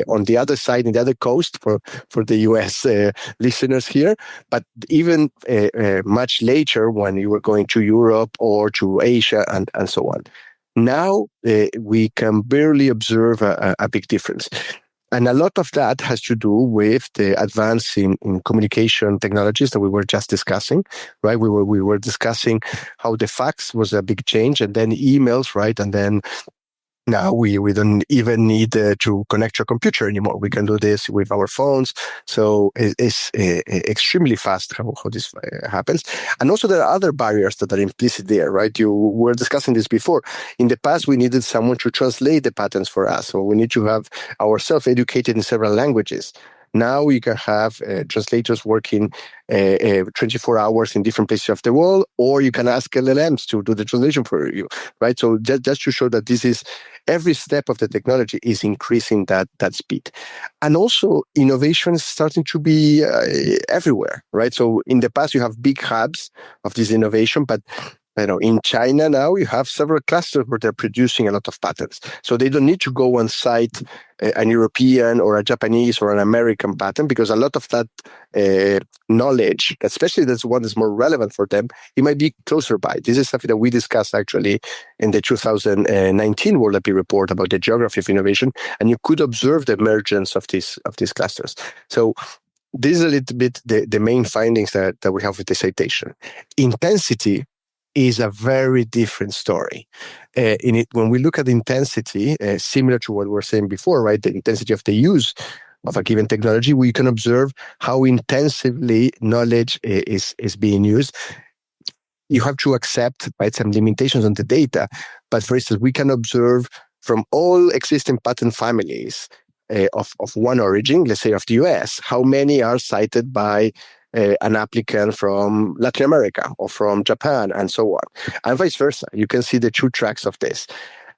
on the other side, in the other coast, for the US listeners here. But even much later, when you were going to Europe or to Asia and so on. Now, we can barely observe a big difference. And a lot of that has to do with the advance in communication technologies that we were just discussing, right? We were discussing how the fax was a big change, and then emails, right? And then now we don't even need to connect your computer anymore. We can do this with our phones. So it's extremely fast how this happens. And also there are other barriers that are implicit there, right? You were discussing this before. In the past, we needed someone to translate the patents for us. So we need to have ourselves educated in several languages. Now we can have translators working 24 hours in different places of the world, or you can ask LLMs to do the translation for you, right? So just to show that this is every step of the technology is increasing that speed. And also innovation is starting to be everywhere, right? So in the past, you have big hubs of this innovation, but in China now, you have several clusters where they're producing a lot of patents. So they don't need to go on site an European or a Japanese or an American patent, because a lot of that knowledge, especially that's one that's more relevant for them, it might be closer by. This is something that we discussed actually in the 2019 World IP report about the geography of innovation, and you could observe the emergence of these clusters. So this is a little bit the main findings that we have with the citation. Intensity is a very different story. When we look at intensity, similar to what we were saying before, right? The intensity of the use of a given technology, we can observe how intensively knowledge is being used. You have to accept, right, some limitations on the data. But for instance, we can observe from all existing patent families of one origin, let's say of the US, how many are cited by an applicant from Latin America or from Japan and so on, and vice versa. You can see the two tracks of this.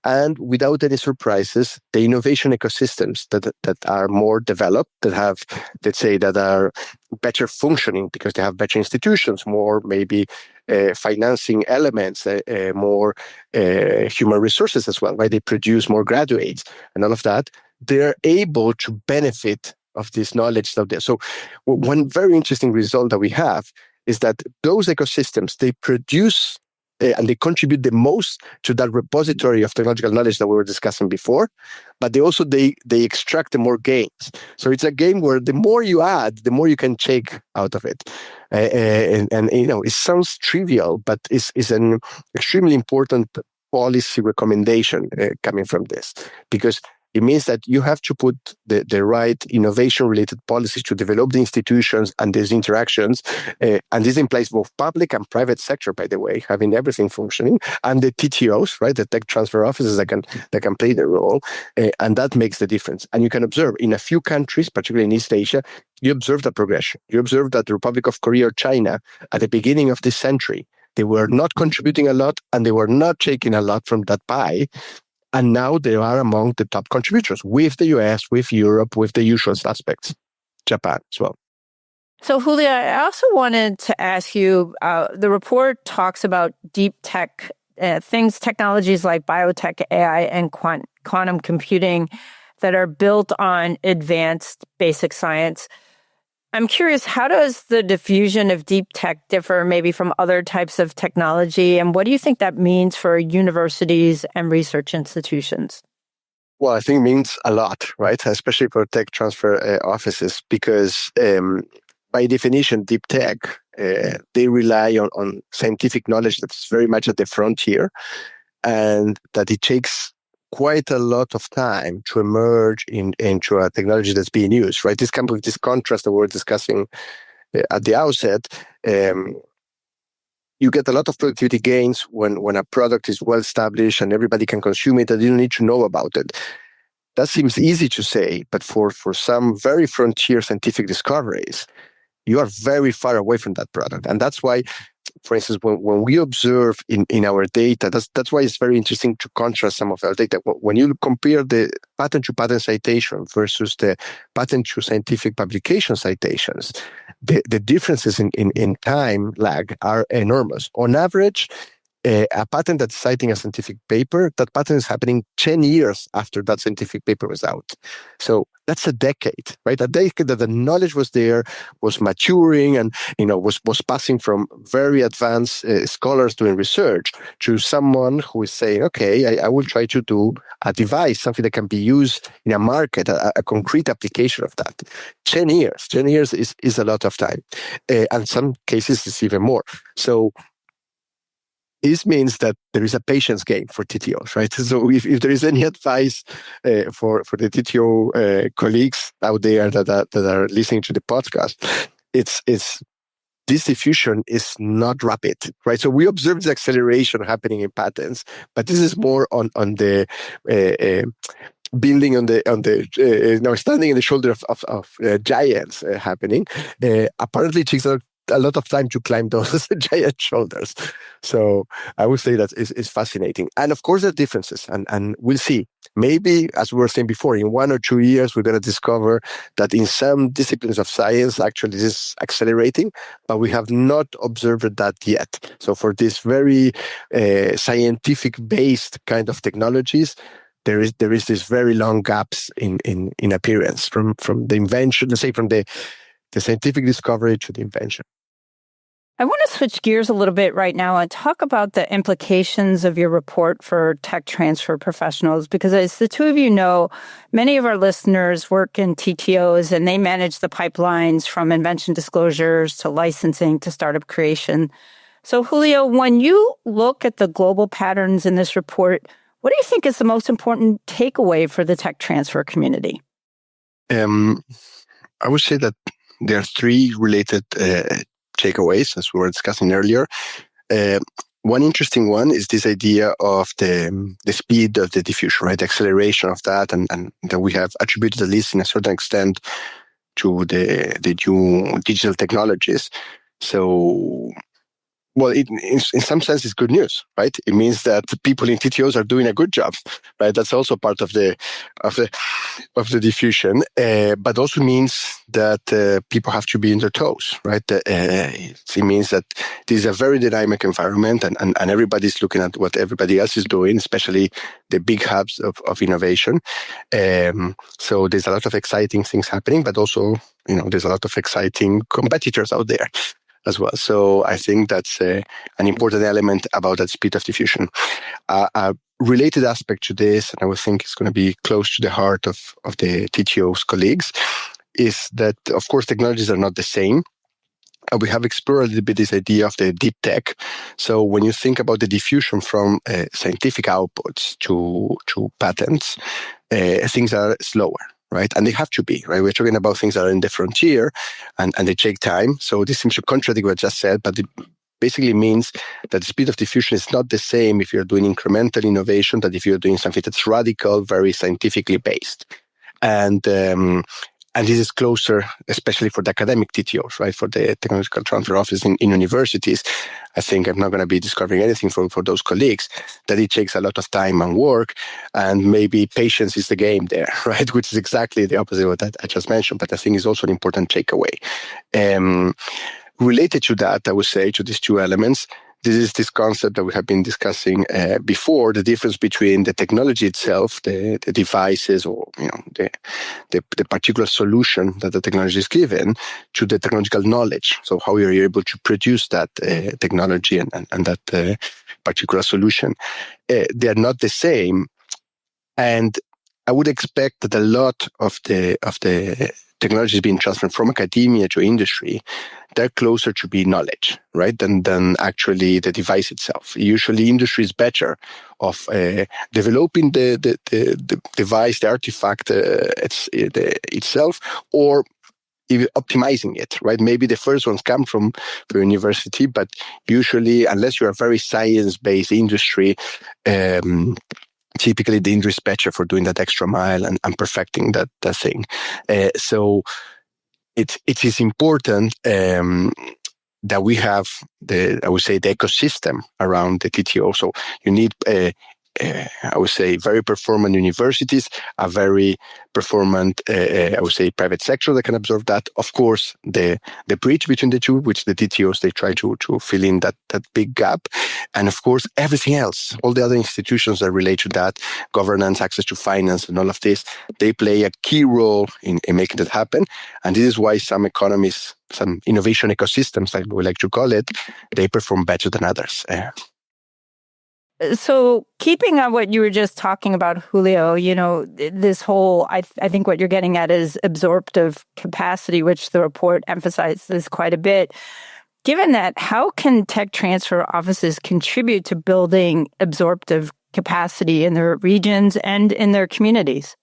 And without any surprises, the innovation ecosystems that are more developed, that have, let's say, that are better functioning because they have better institutions, more maybe financing elements, more human resources as well, right? They produce more graduates and all of that. They're able to benefit of this knowledge out there. So one very interesting result that we have is that those ecosystems, they produce and they contribute the most to that repository of technological knowledge that we were discussing before. But they extract the more gains. So it's a game where the more you add, the more you can take out of it. And it sounds trivial, but it's an extremely important policy recommendation coming from this, because it means that you have to put the right innovation-related policies to develop the institutions and these interactions. And this implies both public and private sector, by the way, having everything functioning, and the TTOs, right, the tech transfer offices that can play the role. And that makes the difference. And you can observe in a few countries, particularly in East Asia, you observe that progression. You observe that the Republic of Korea or China, at the beginning of this century, they were not contributing a lot and they were not taking a lot from that pie. And now they are among the top contributors with the US, with Europe, with the usual suspects, Japan as well. So, Julio, I also wanted to ask you, the report talks about deep tech, technologies like biotech, AI, and quantum computing that are built on advanced basic science. I'm curious, how does the diffusion of deep tech differ maybe from other types of technology? And what do you think that means for universities and research institutions? Well, I think it means a lot, right? Especially for tech transfer offices, because by definition, deep tech, they rely on scientific knowledge that's very much at the frontier, and that it takes quite a lot of time to emerge into a technology that's being used, right? This comes with this contrast that we were discussing at the outset. You get a lot of productivity gains when a product is well established and everybody can consume it and you don't need to know about it. That seems easy to say, but for some very frontier scientific discoveries, you are very far away from that product. And that's why, for instance, when we observe in our data, that's why it's very interesting to contrast some of our data. When you compare the patent-to-patent citation versus the patent-to-scientific publication citations, the differences in time lag are enormous. On average, a patent that's citing a scientific paper, that patent is happening 10 years after that scientific paper was out. So that's a decade, right? A decade that the knowledge was there, was maturing, and was passing from very advanced scholars doing research to someone who is saying, okay, I will try to do a device, something that can be used in a market, a concrete application of that. 10 years is a lot of time. And some cases it's even more. So this means that there is a patience game for TTOs, right? So if there is any advice for the TTO colleagues out there that are listening to the podcast, it's this diffusion is not rapid, right? So we observe the acceleration happening in patents, but this is more on the building on the standing in the shoulder of giants happening. Apparently, it takes a lot of time to climb those giant shoulders. So I would say that is fascinating. And of course, there are differences, and we'll see. Maybe, as we were saying before, in 1 or 2 years, we're going to discover that in some disciplines of science, actually this is accelerating, but we have not observed that yet. So for these very scientific-based kind of technologies, there is this very long gaps in appearance from the invention, let's say from the scientific discovery to the invention. I want to switch gears a little bit right now and talk about the implications of your report for tech transfer professionals, because as the two of you know, many of our listeners work in TTOs and they manage the pipelines from invention disclosures to licensing to startup creation. So Julio, when you look at the global patterns in this report, what do you think is the most important takeaway for the tech transfer community? I would say that there are three related takeaways, as we were discussing earlier. One interesting one is this idea of the speed of the diffusion, right? The acceleration of that, and that we have attributed, at least in a certain extent, to the new digital technologies. So, well, in some sense, it's good news, right? It means that the people in TTOs are doing a good job, right? That's also part of the diffusion, but also means that people have to be in their toes, right? It means that this is a very dynamic environment, and everybody's looking at what everybody else is doing, especially the big hubs of innovation. So there's a lot of exciting things happening, but also, there's a lot of exciting competitors out there. as well. So I think that's an important element about that speed of diffusion. A related aspect to this, and I would think it's going to be close to the heart of the TTO's colleagues, is that, of course, technologies are not the same. And we have explored a little bit this idea of the deep tech. So when you think about the diffusion from scientific outputs to patents, things are slower, right? And they have to be, right? We're talking about things that are in the frontier and they take time. So this seems to contradict what I just said, but it basically means that the speed of diffusion is not the same if you're doing incremental innovation than if you're doing something that's radical, very scientifically based. And this is closer, especially for the academic TTOs, right? For the technological transfer office in universities. I think I'm not going to be discovering anything for those colleagues, that it takes a lot of time and work, and maybe patience is the game there, right? Which is exactly the opposite of what I just mentioned, but I think is also an important takeaway. Related to that, I would say, to these two elements, this is this concept that we have been discussing before, the difference between the technology itself, the devices, or the particular solution that the technology is given, to the technological knowledge. So how you're able to produce that technology and that particular solution. They are not the same. And I would expect that a lot of the technology is being transferred from academia to industry. They're closer to be knowledge, right, than actually the device itself. Usually industry is better of developing the device, the artifact itself, or even optimizing it, right? Maybe the first ones come from the university, but usually, unless you're a very science-based industry, typically the industry is better for doing that extra mile and perfecting that thing. So it is important that we have the ecosystem around the TTO. So you need I would say very performant universities, a very performant private sector that can absorb that. Of course, the bridge between the two, which the TTOs, they try to fill in that big gap. And of course, everything else, all the other institutions that relate to that, governance, access to finance, and all of this, they play a key role in making that happen. And this is why some economies, some innovation ecosystems, like we like to call it, they perform better than others. So keeping on what you were just talking about, Julio, this whole, I think what you're getting at is absorptive capacity, which the report emphasizes quite a bit. Given that, how can tech transfer offices contribute to building absorptive capacity in their regions and in their communities?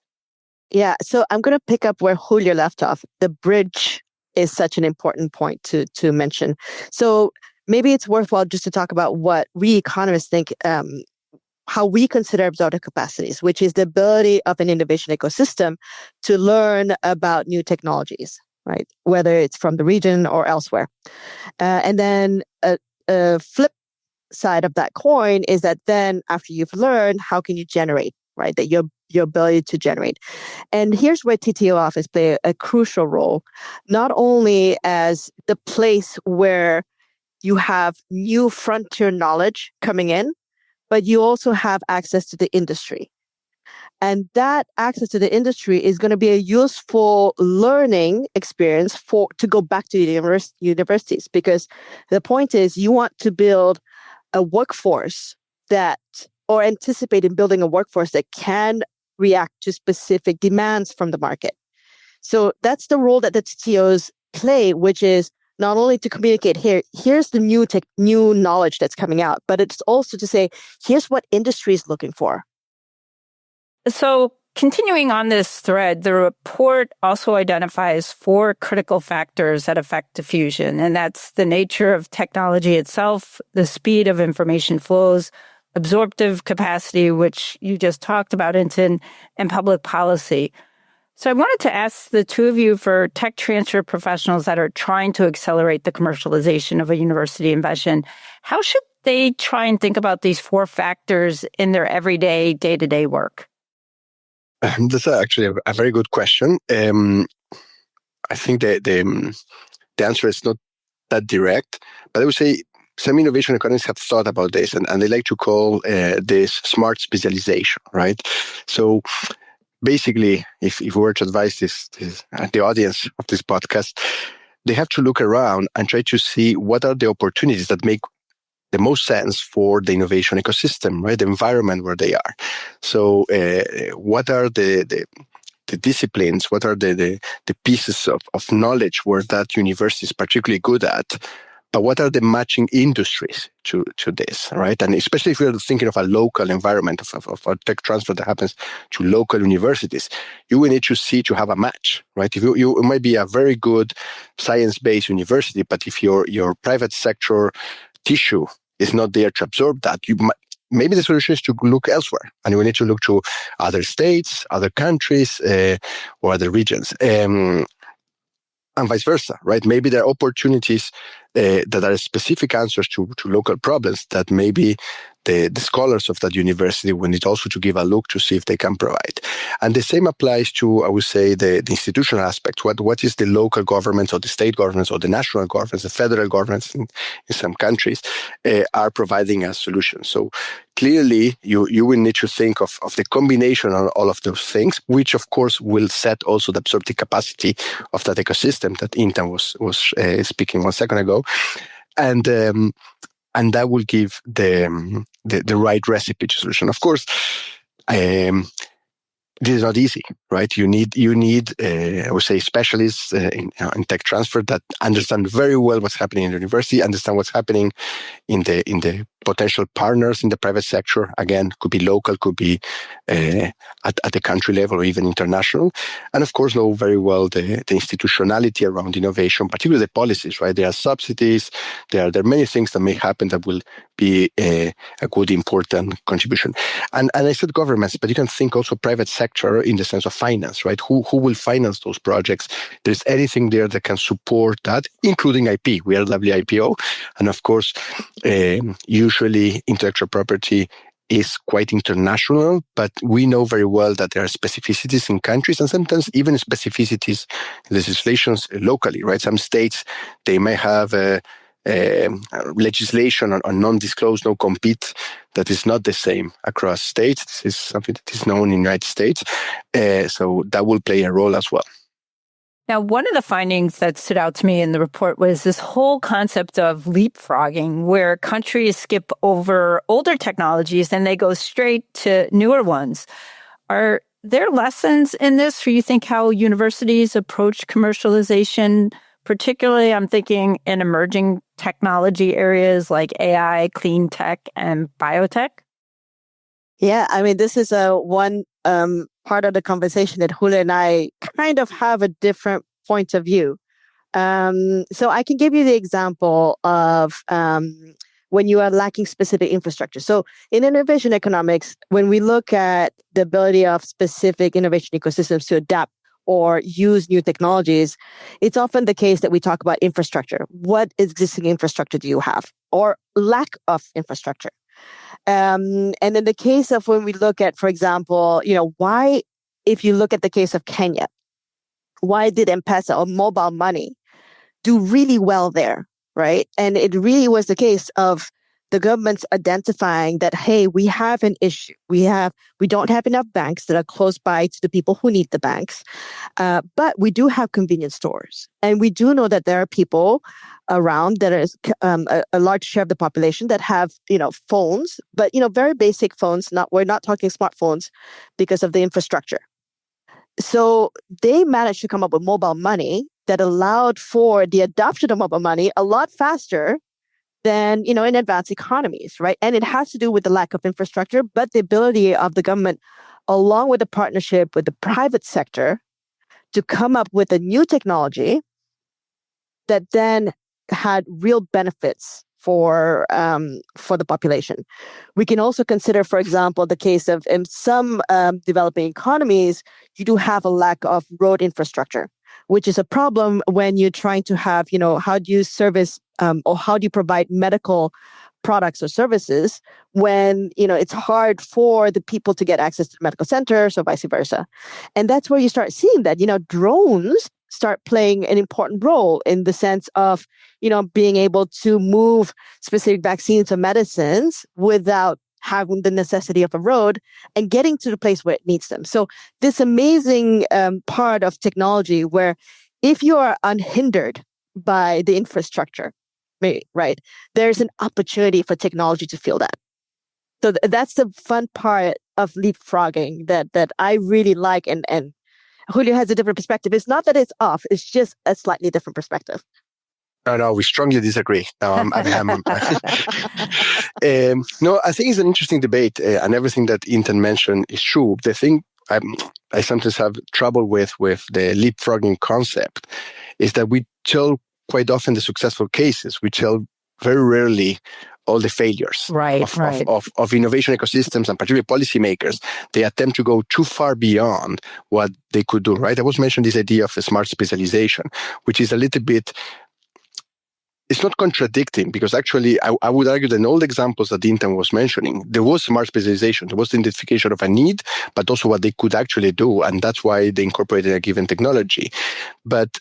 Yeah, so I'm going to pick up where Julio left off. The bridge is such an important point to mention. So maybe it's worthwhile just to talk about what we economists think, how we consider absorptive capacities, which is the ability of an innovation ecosystem to learn about new technologies, right? Whether it's from the region or elsewhere. And then a flip side of that coin is that then after you've learned, how can you generate, right? That your ability to generate. And here's where TTO office play a crucial role, not only as the place where you have new frontier knowledge coming in, but you also have access to the industry. And that access to the industry is going to be a useful learning experience to go back to the universities, because the point is you want to build a workforce or anticipate in building a workforce that can react to specific demands from the market. So that's the role that the TTOs play, which is not only to communicate here's the new knowledge that's coming out, but it's also to say, here's what industry is looking for. So continuing on this thread, the report also identifies 4 critical factors that affect diffusion, and that's the nature of technology itself, the speed of information flows, absorptive capacity, which you just talked about, Intan, and public policy. So I wanted to ask the two of you, for tech transfer professionals that are trying to accelerate the commercialization of a university invention, how should they try and think about these 4 factors in their everyday, day-to-day work? That's actually a very good question. I think the answer is not that direct, but I would say some innovation economists have thought about this, and they like to call this smart specialization, right? So basically, if we were to advise the audience of this podcast, they have to look around and try to see what are the opportunities that make the most sense for the innovation ecosystem, right? The environment where they are. So what are the disciplines, what are the pieces of knowledge where that university is particularly good at, but what are the matching industries to this, right? And especially if you're thinking of a local environment, of a tech transfer that happens to local universities, you will need to see to have a match, right? If you might be a very good science-based university, but if your private sector tissue is not there to absorb that, maybe the solution is to look elsewhere, and you will need to look to other states, other countries, or other regions. And vice versa, right? Maybe there are opportunities that are specific answers to local problems that maybe the scholars of that university will need also to give a look to see if they can provide. And the same applies to, I would say, the institutional aspect. What is the local governments or the state governments or the national governments, the federal governments in some countries are providing a solution. So clearly, you will need to think of the combination of all of those things, which of course will set also the absorptive capacity of that ecosystem that Intan was speaking 1 second ago. And that will give the right recipe to solution. Of course, this is not easy, right? You need I would say, specialists in tech transfer that understand very well what's happening in the university, understand what's happening in the potential partners in the private sector. Again, could be local, could be at the country level or even international. And of course, know very well the institutionality around innovation, particularly the policies, right? There are subsidies, there are many things that may happen that will be a good, important contribution. And I said governments, but you can think also private sector in the sense of finance, right? Who will finance those projects? There's anything there that can support that, including IP. We are WIPO. And of course, usually intellectual property is quite international, but we know very well that there are specificities in countries and sometimes even specificities in legislations locally, right? Some states, they may have legislation on non-disclose, no-compete that is not the same across states. This is something that is known in the United States. So that will play a role as well. Now, one of the findings that stood out to me in the report was this whole concept of leapfrogging, where countries skip over older technologies and they go straight to newer ones. Are there lessons in this for you think how universities approach commercialization? Particularly, I'm thinking in emerging technology areas like AI, clean tech, and biotech. Yeah, I mean, this is one part of the conversation that Julio and I kind of have a different point of view. So I can give you the example of when you are lacking specific infrastructure. So in innovation economics, when we look at the ability of specific innovation ecosystems to adapt or use new technologies, it's often the case that we talk about infrastructure. What existing infrastructure do you have? Or lack of infrastructure? And in the case of when we look at, for example, why, if you look at the case of Kenya, why did M-Pesa or mobile money do really well there, right? And it really was the case of the government's identifying that, hey, we have an issue. We don't have enough banks that are close by to the people who need the banks, but we do have convenience stores. And we do know that there are people around that is a large share of the population that have, phones, but, very basic phones. We're not talking smartphones because of the infrastructure. So they managed to come up with mobile money that allowed for the adoption of mobile money a lot faster than, in advanced economies, right? And it has to do with the lack of infrastructure, but the ability of the government, along with the partnership with the private sector, to come up with a new technology that then had real benefits for the population. We can also consider, for example, the case of in some developing economies, you do have a lack of road infrastructure, which is a problem when you're trying to have, how do you service or how do you provide medical products or services when, it's hard for the people to get access to the medical centers or vice versa. And that's where you start seeing that, drones start playing an important role in the sense of, being able to move specific vaccines or medicines without having the necessity of a road and getting to the place where it needs them. So this amazing part of technology where if you are unhindered by the infrastructure, right? There's an opportunity for technology to fill that. So that's the fun part of leapfrogging that I really like. And Julio has a different perspective. It's not that it's off. It's just a slightly different perspective. No, we strongly disagree. No, no, I think it's an interesting debate, and everything that Intan mentioned is true. The thing I sometimes have trouble with the leapfrogging concept is that we tell quite often the successful cases. We tell very rarely all the failures of innovation ecosystems, and particularly policymakers. They attempt to go too far beyond what they could do, right? I was mentioning this idea of a smart specialization, which is a little bit, it's not contradicting, because actually I would argue that in all the examples that Intan was mentioning, there was smart specialization, there was the identification of a need, but also what they could actually do, and that's why they incorporated a given technology. But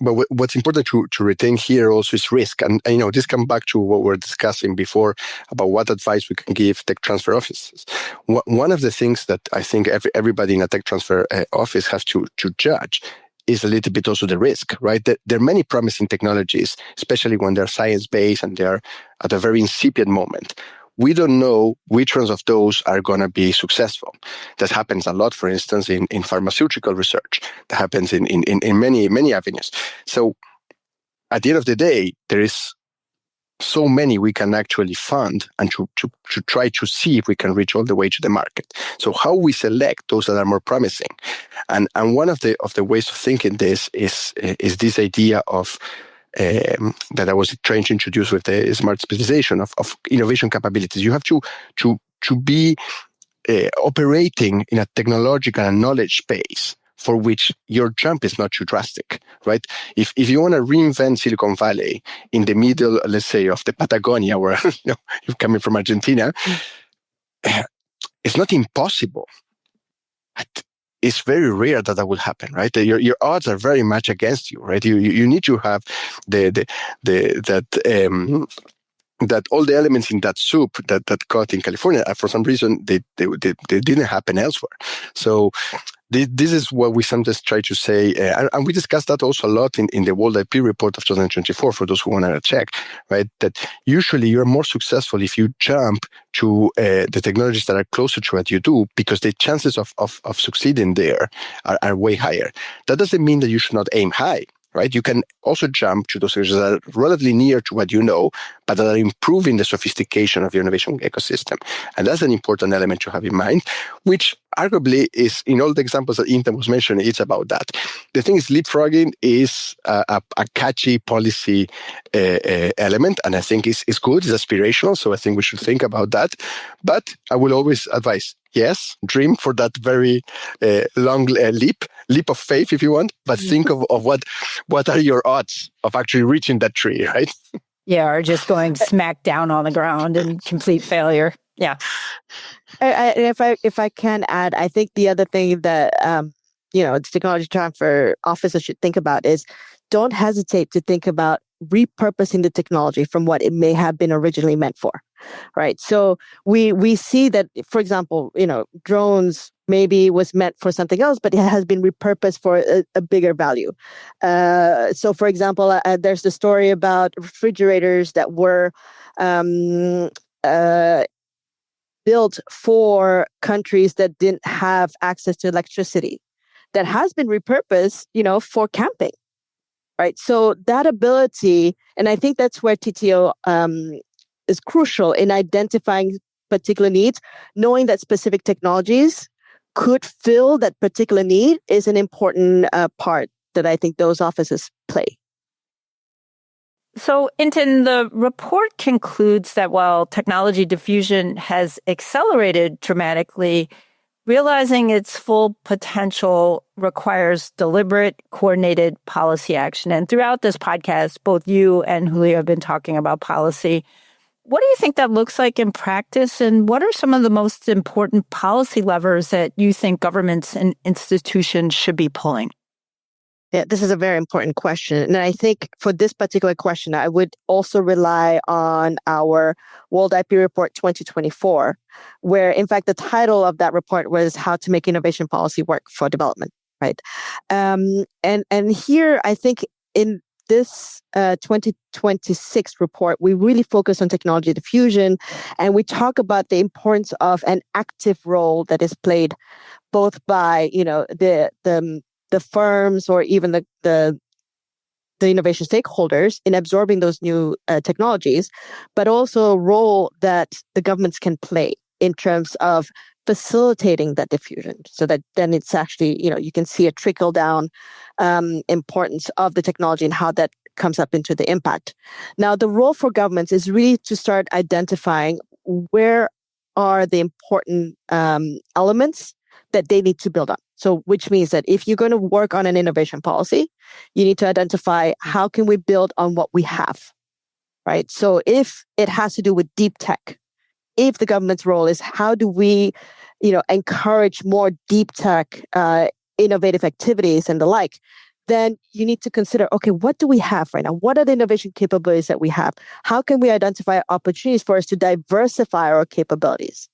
what's important to retain here also is risk. And this comes back to what we were discussing before about what advice we can give tech transfer offices. One of the things that I think everybody in a tech transfer office has to judge is a little bit also the risk, right? There are many promising technologies, especially when they're science-based and they're at a very incipient moment. We don't know which ones of those are going to be successful. That happens a lot, for instance, in pharmaceutical research. That happens in many avenues. So at the end of the day, there is so many we can actually fund and to try to see if we can reach all the way to the market. So how we select those that are more promising. And one of the ways of thinking this is this idea of that I was trying to introduce with the smart specialization of innovation capabilities. You have to be operating in a technological and knowledge space for which your jump is not too drastic, right? If you want to reinvent Silicon Valley in the middle, let's say, of the Patagonia, where you're coming from Argentina, it's not impossible. It's very rare that will happen, right? Your odds are very much against you, right? You need to have that all the elements in that soup that caught in California, for some reason, they didn't happen elsewhere. So this is what we sometimes try to say, and we discussed that also a lot in the World IP report of 2024, for those who want to check, right? That usually you're more successful if you jump to the technologies that are closer to what you do, because the chances of succeeding there are way higher. That doesn't mean that you should not aim high, right? You can also jump to those areas that are relatively near to what you know, but that are improving the sophistication of your innovation ecosystem. And that's an important element to have in mind, which arguably is, in all the examples that Intan was mentioning, it's about that. The thing is, leapfrogging is a catchy policy element, and I think it's good, it's aspirational, so I think we should think about that. But I will always advise, yes, dream for that very long leap of faith, if you want, but think of what are your odds of actually reaching that tree, right? Yeah, or just going smack down on the ground and complete failure. Yeah. If I can add, I think the other thing that technology transfer officers should think about is don't hesitate to think about repurposing the technology from what it may have been originally meant for, right? So we see that, for example, drones maybe was meant for something else, but it has been repurposed for a bigger value. So, for example, there's the story about refrigerators that were built for countries that didn't have access to electricity, that has been repurposed, for camping, right? So that ability, and I think that's where TTO is crucial in identifying particular needs. Knowing that specific technologies could fill that particular need is an important part that I think those offices play. So, Intan, the report concludes that while technology diffusion has accelerated dramatically, realizing its full potential requires deliberate, coordinated policy action. And throughout this podcast, both you and Julio have been talking about policy. What do you think that looks like in practice? And what are some of the most important policy levers that you think governments and institutions should be pulling? Yeah, this is a very important question. And I think for this particular question, I would also rely on our World IP Report 2024, where, in fact, the title of that report was How to Make Innovation Policy Work for Development, right? And here, I think in this 2026 report, we really focus on technology diffusion, and we talk about the importance of an active role that is played both by the firms or even the innovation stakeholders in absorbing those new technologies, but also a role that the governments can play in terms of facilitating that diffusion, so that then it's actually, you can see a trickle down importance of the technology and how that comes up into the impact. Now, the role for governments is really to start identifying where are the important elements that they need to build up. So which means that if you're going to work on an innovation policy, you need to identify how can we build on what we have, right? So if it has to do with deep tech, if the government's role is how do we, encourage more deep tech, innovative activities and the like, then you need to consider, okay, what do we have right now? What are the innovation capabilities that we have? How can we identify opportunities for us to diversify our capabilities,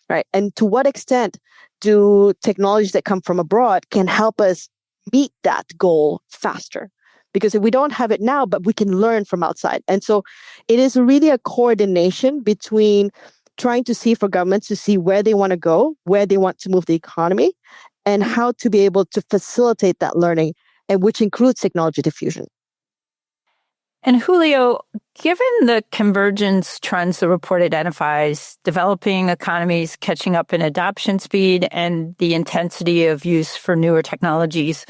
right? And to what extent do technologies that come from abroad can help us meet that goal faster? Because if we don't have it now, but we can learn from outside. And so it is really a coordination between trying to see for governments to see where they want to go, where they want to move the economy, and how to be able to facilitate that learning, and which includes technology diffusion. And Julio, given the convergence trends the report identifies, developing economies catching up in adoption speed and the intensity of use for newer technologies,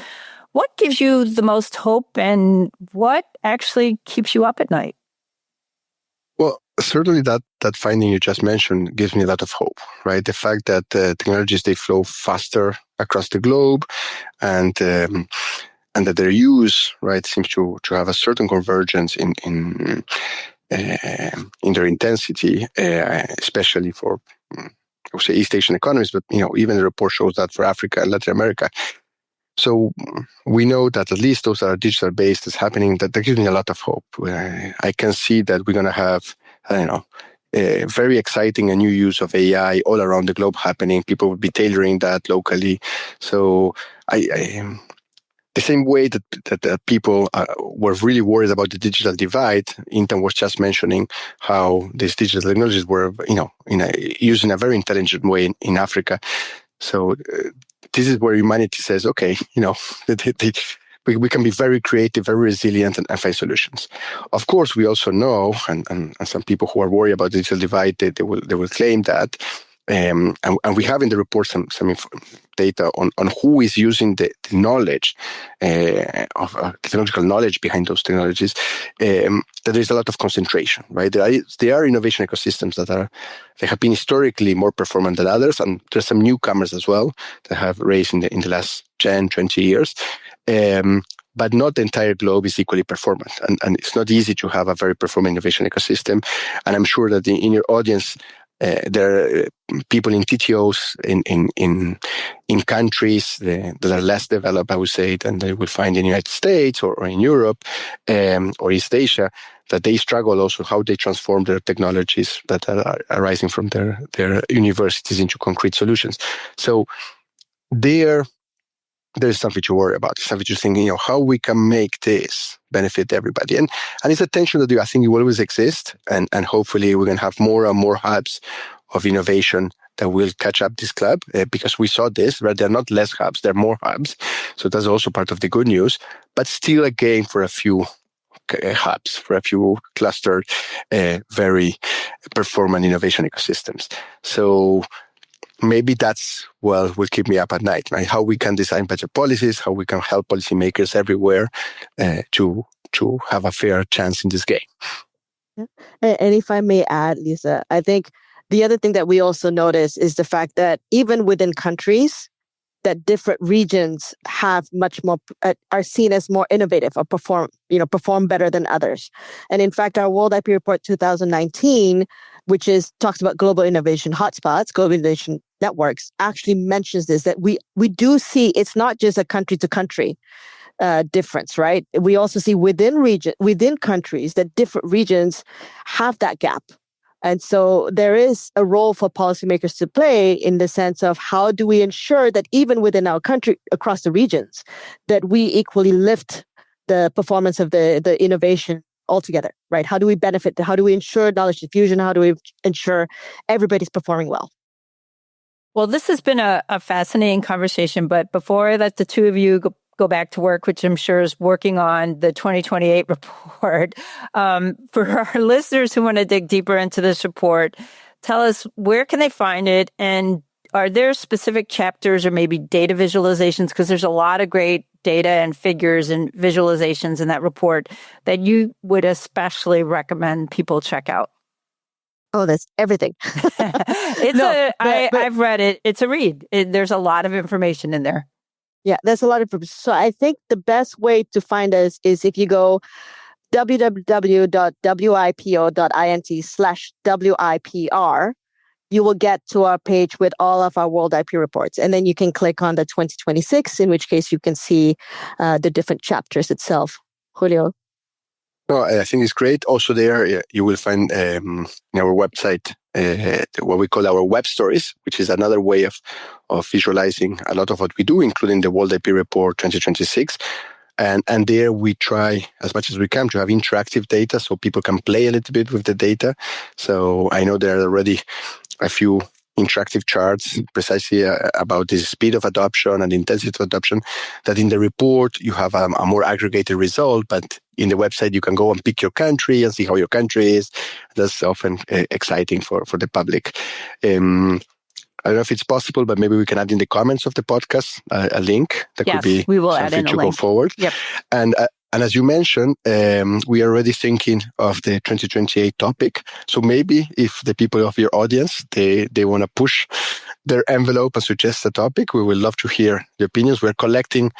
what gives you the most hope and what actually keeps you up at night? Well, certainly that finding you just mentioned gives me a lot of hope, right? The fact that technologies, they flow faster across the globe and that their use, right, seems to have a certain convergence in their intensity, especially for, I would say, East Asian economies, but, even the report shows that for Africa and Latin America. So we know that at least those that are digital based is happening. That gives me a lot of hope. I can see that we're going to have, a very exciting and new use of AI all around the globe happening. People will be tailoring that locally. So the same way that people were really worried about the digital divide, Intan was just mentioning how these digital technologies were, used in a very intelligent way in Africa. So this is where humanity says, okay, we can be very creative, very resilient, and find solutions. Of course, we also know, and some people who are worried about the digital divide, they will claim that. And we have in the report some data on who is using the knowledge of technological knowledge behind those technologies. That there is a lot of concentration, right? There are innovation ecosystems they have been historically more performant than others, and there's some newcomers as well that have raised in the last 10, 20 years. But not the entire globe is equally performant, and it's not easy to have a very performant innovation ecosystem. And I'm sure that in your audience, there are people in TTOs in countries that are less developed, I would say, than they will find in the United States or in Europe or East Asia, that they struggle also how they transform their technologies that are arising from their universities into concrete solutions. So there's something to worry about. It's something to think, how we can make this benefit everybody. And it's a tension that I think it will always exist. And hopefully we're going to have more and more hubs of innovation that will catch up this club because we saw this, right? There are not less hubs, there are more hubs. So that's also part of the good news, but still a game for a few hubs, for a few clustered, very performant innovation ecosystems. So maybe that's will keep me up at night, right? How we can design better policies, how we can help policymakers everywhere to have a fair chance in this game. Yeah. And if I may add, Lisa, I think the other thing that we also notice is the fact that even within countries, that different regions have much more are seen as more innovative or perform better than others. And in fact, our World IP Report 2019, which talks about global innovation hotspots, global innovation networks, actually mentions this, that we do see it's not just a country to country difference, right? We also see within countries that different regions have that gap. And so there is a role for policymakers to play in the sense of how do we ensure that even within our country, across the regions, that we equally lift the performance of the innovation altogether, right? How do we benefit? How do we ensure knowledge diffusion? How do we ensure everybody's performing well? Well, this has been a fascinating conversation, but before I let the two of you go back to work, which I'm sure is working on the 2028 report, for our listeners who want to dig deeper into this report, tell us, where can they find it? And are there specific chapters or maybe data visualizations? Because there's a lot of great data and figures and visualizations in that report that you would especially recommend people check out. Oh, that's everything. I've read it. It's a read. There's a lot of information in there. Yeah, there's a lot of information. So I think the best way to find us is if you go www.wipo.int/WIPR, you will get to our page with all of our World IP reports. And then you can click on the 2026, in which case you can see the different chapters itself. Julio? No, I think it's great. Also there, you will find in our website what we call our web stories, which is another way of visualizing a lot of what we do, including the World IP Report 2026. And there we try as much as we can to have interactive data so people can play a little bit with the data. So I know there are already a few interactive charts precisely about the speed of adoption and intensity of adoption, that in the report you have a more aggregated result, but in the website you can go and pick your country and see how your country is. That's often exciting for the public. I don't know if it's possible, but maybe we can add in the comments of the podcast a link that could be we will add in a to link. Go forward. Yep. And as you mentioned, we are already thinking of the 2028 topic. So maybe if the people of your audience, they want to push their envelope and suggest a topic, we would love to hear the opinions. We're collecting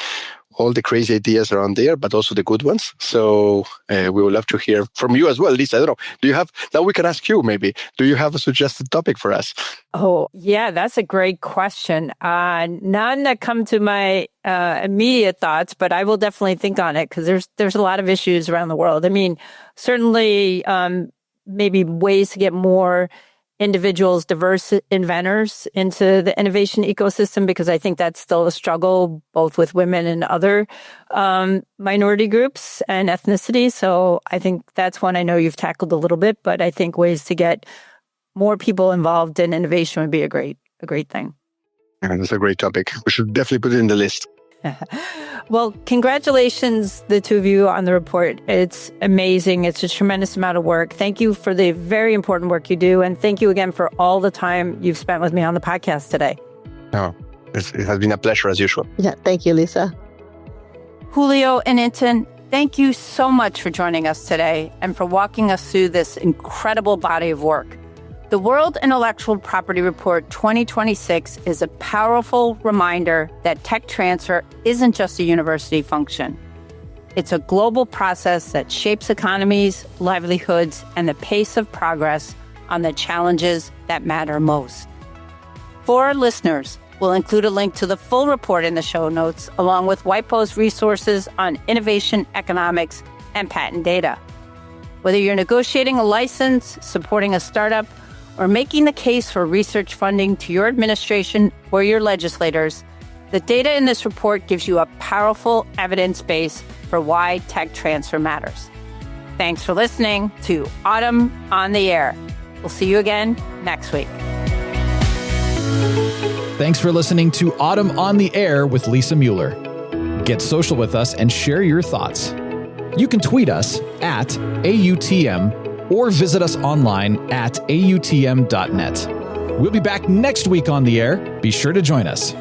all the crazy ideas around there, but also the good ones. So we would love to hear from you as well. Lisa, I don't know. Now we can ask you maybe, do you have a suggested topic for us? Oh, yeah, that's a great question. None that come to my immediate thoughts, but I will definitely think on it because there's a lot of issues around the world. I mean, certainly maybe ways to get more individuals, diverse inventors into the innovation ecosystem, because I think that's still a struggle, both with women and other minority groups and ethnicities. So I think that's one I know you've tackled a little bit, but I think ways to get more people involved in innovation would be a great thing. Yeah, that's a great topic. We should definitely put it in the list. Well, congratulations, the two of you, on the report. It's amazing. It's a tremendous amount of work. Thank you for the very important work you do. And thank you again for all the time you've spent with me on the podcast today. Oh, it has been a pleasure as usual. Yeah, thank you, Lisa. Julio and Intan, thank you so much for joining us today and for walking us through this incredible body of work. The World Intellectual Property Report 2026 is a powerful reminder that tech transfer isn't just a university function. It's a global process that shapes economies, livelihoods, and the pace of progress on the challenges that matter most. For our listeners, we'll include a link to the full report in the show notes, along with WIPO's resources on innovation, economics, and patent data. Whether you're negotiating a license, supporting a startup, or making the case for research funding to your administration or your legislators, the data in this report gives you a powerful evidence base for why tech transfer matters. Thanks for listening to Autumn on the Air. We'll see you again next week. Thanks for listening to Autumn on the Air with Lisa Mueller. Get social with us and share your thoughts. You can tweet us at AUTM or visit us online at autm.net. We'll be back next week on the air. Be sure to join us.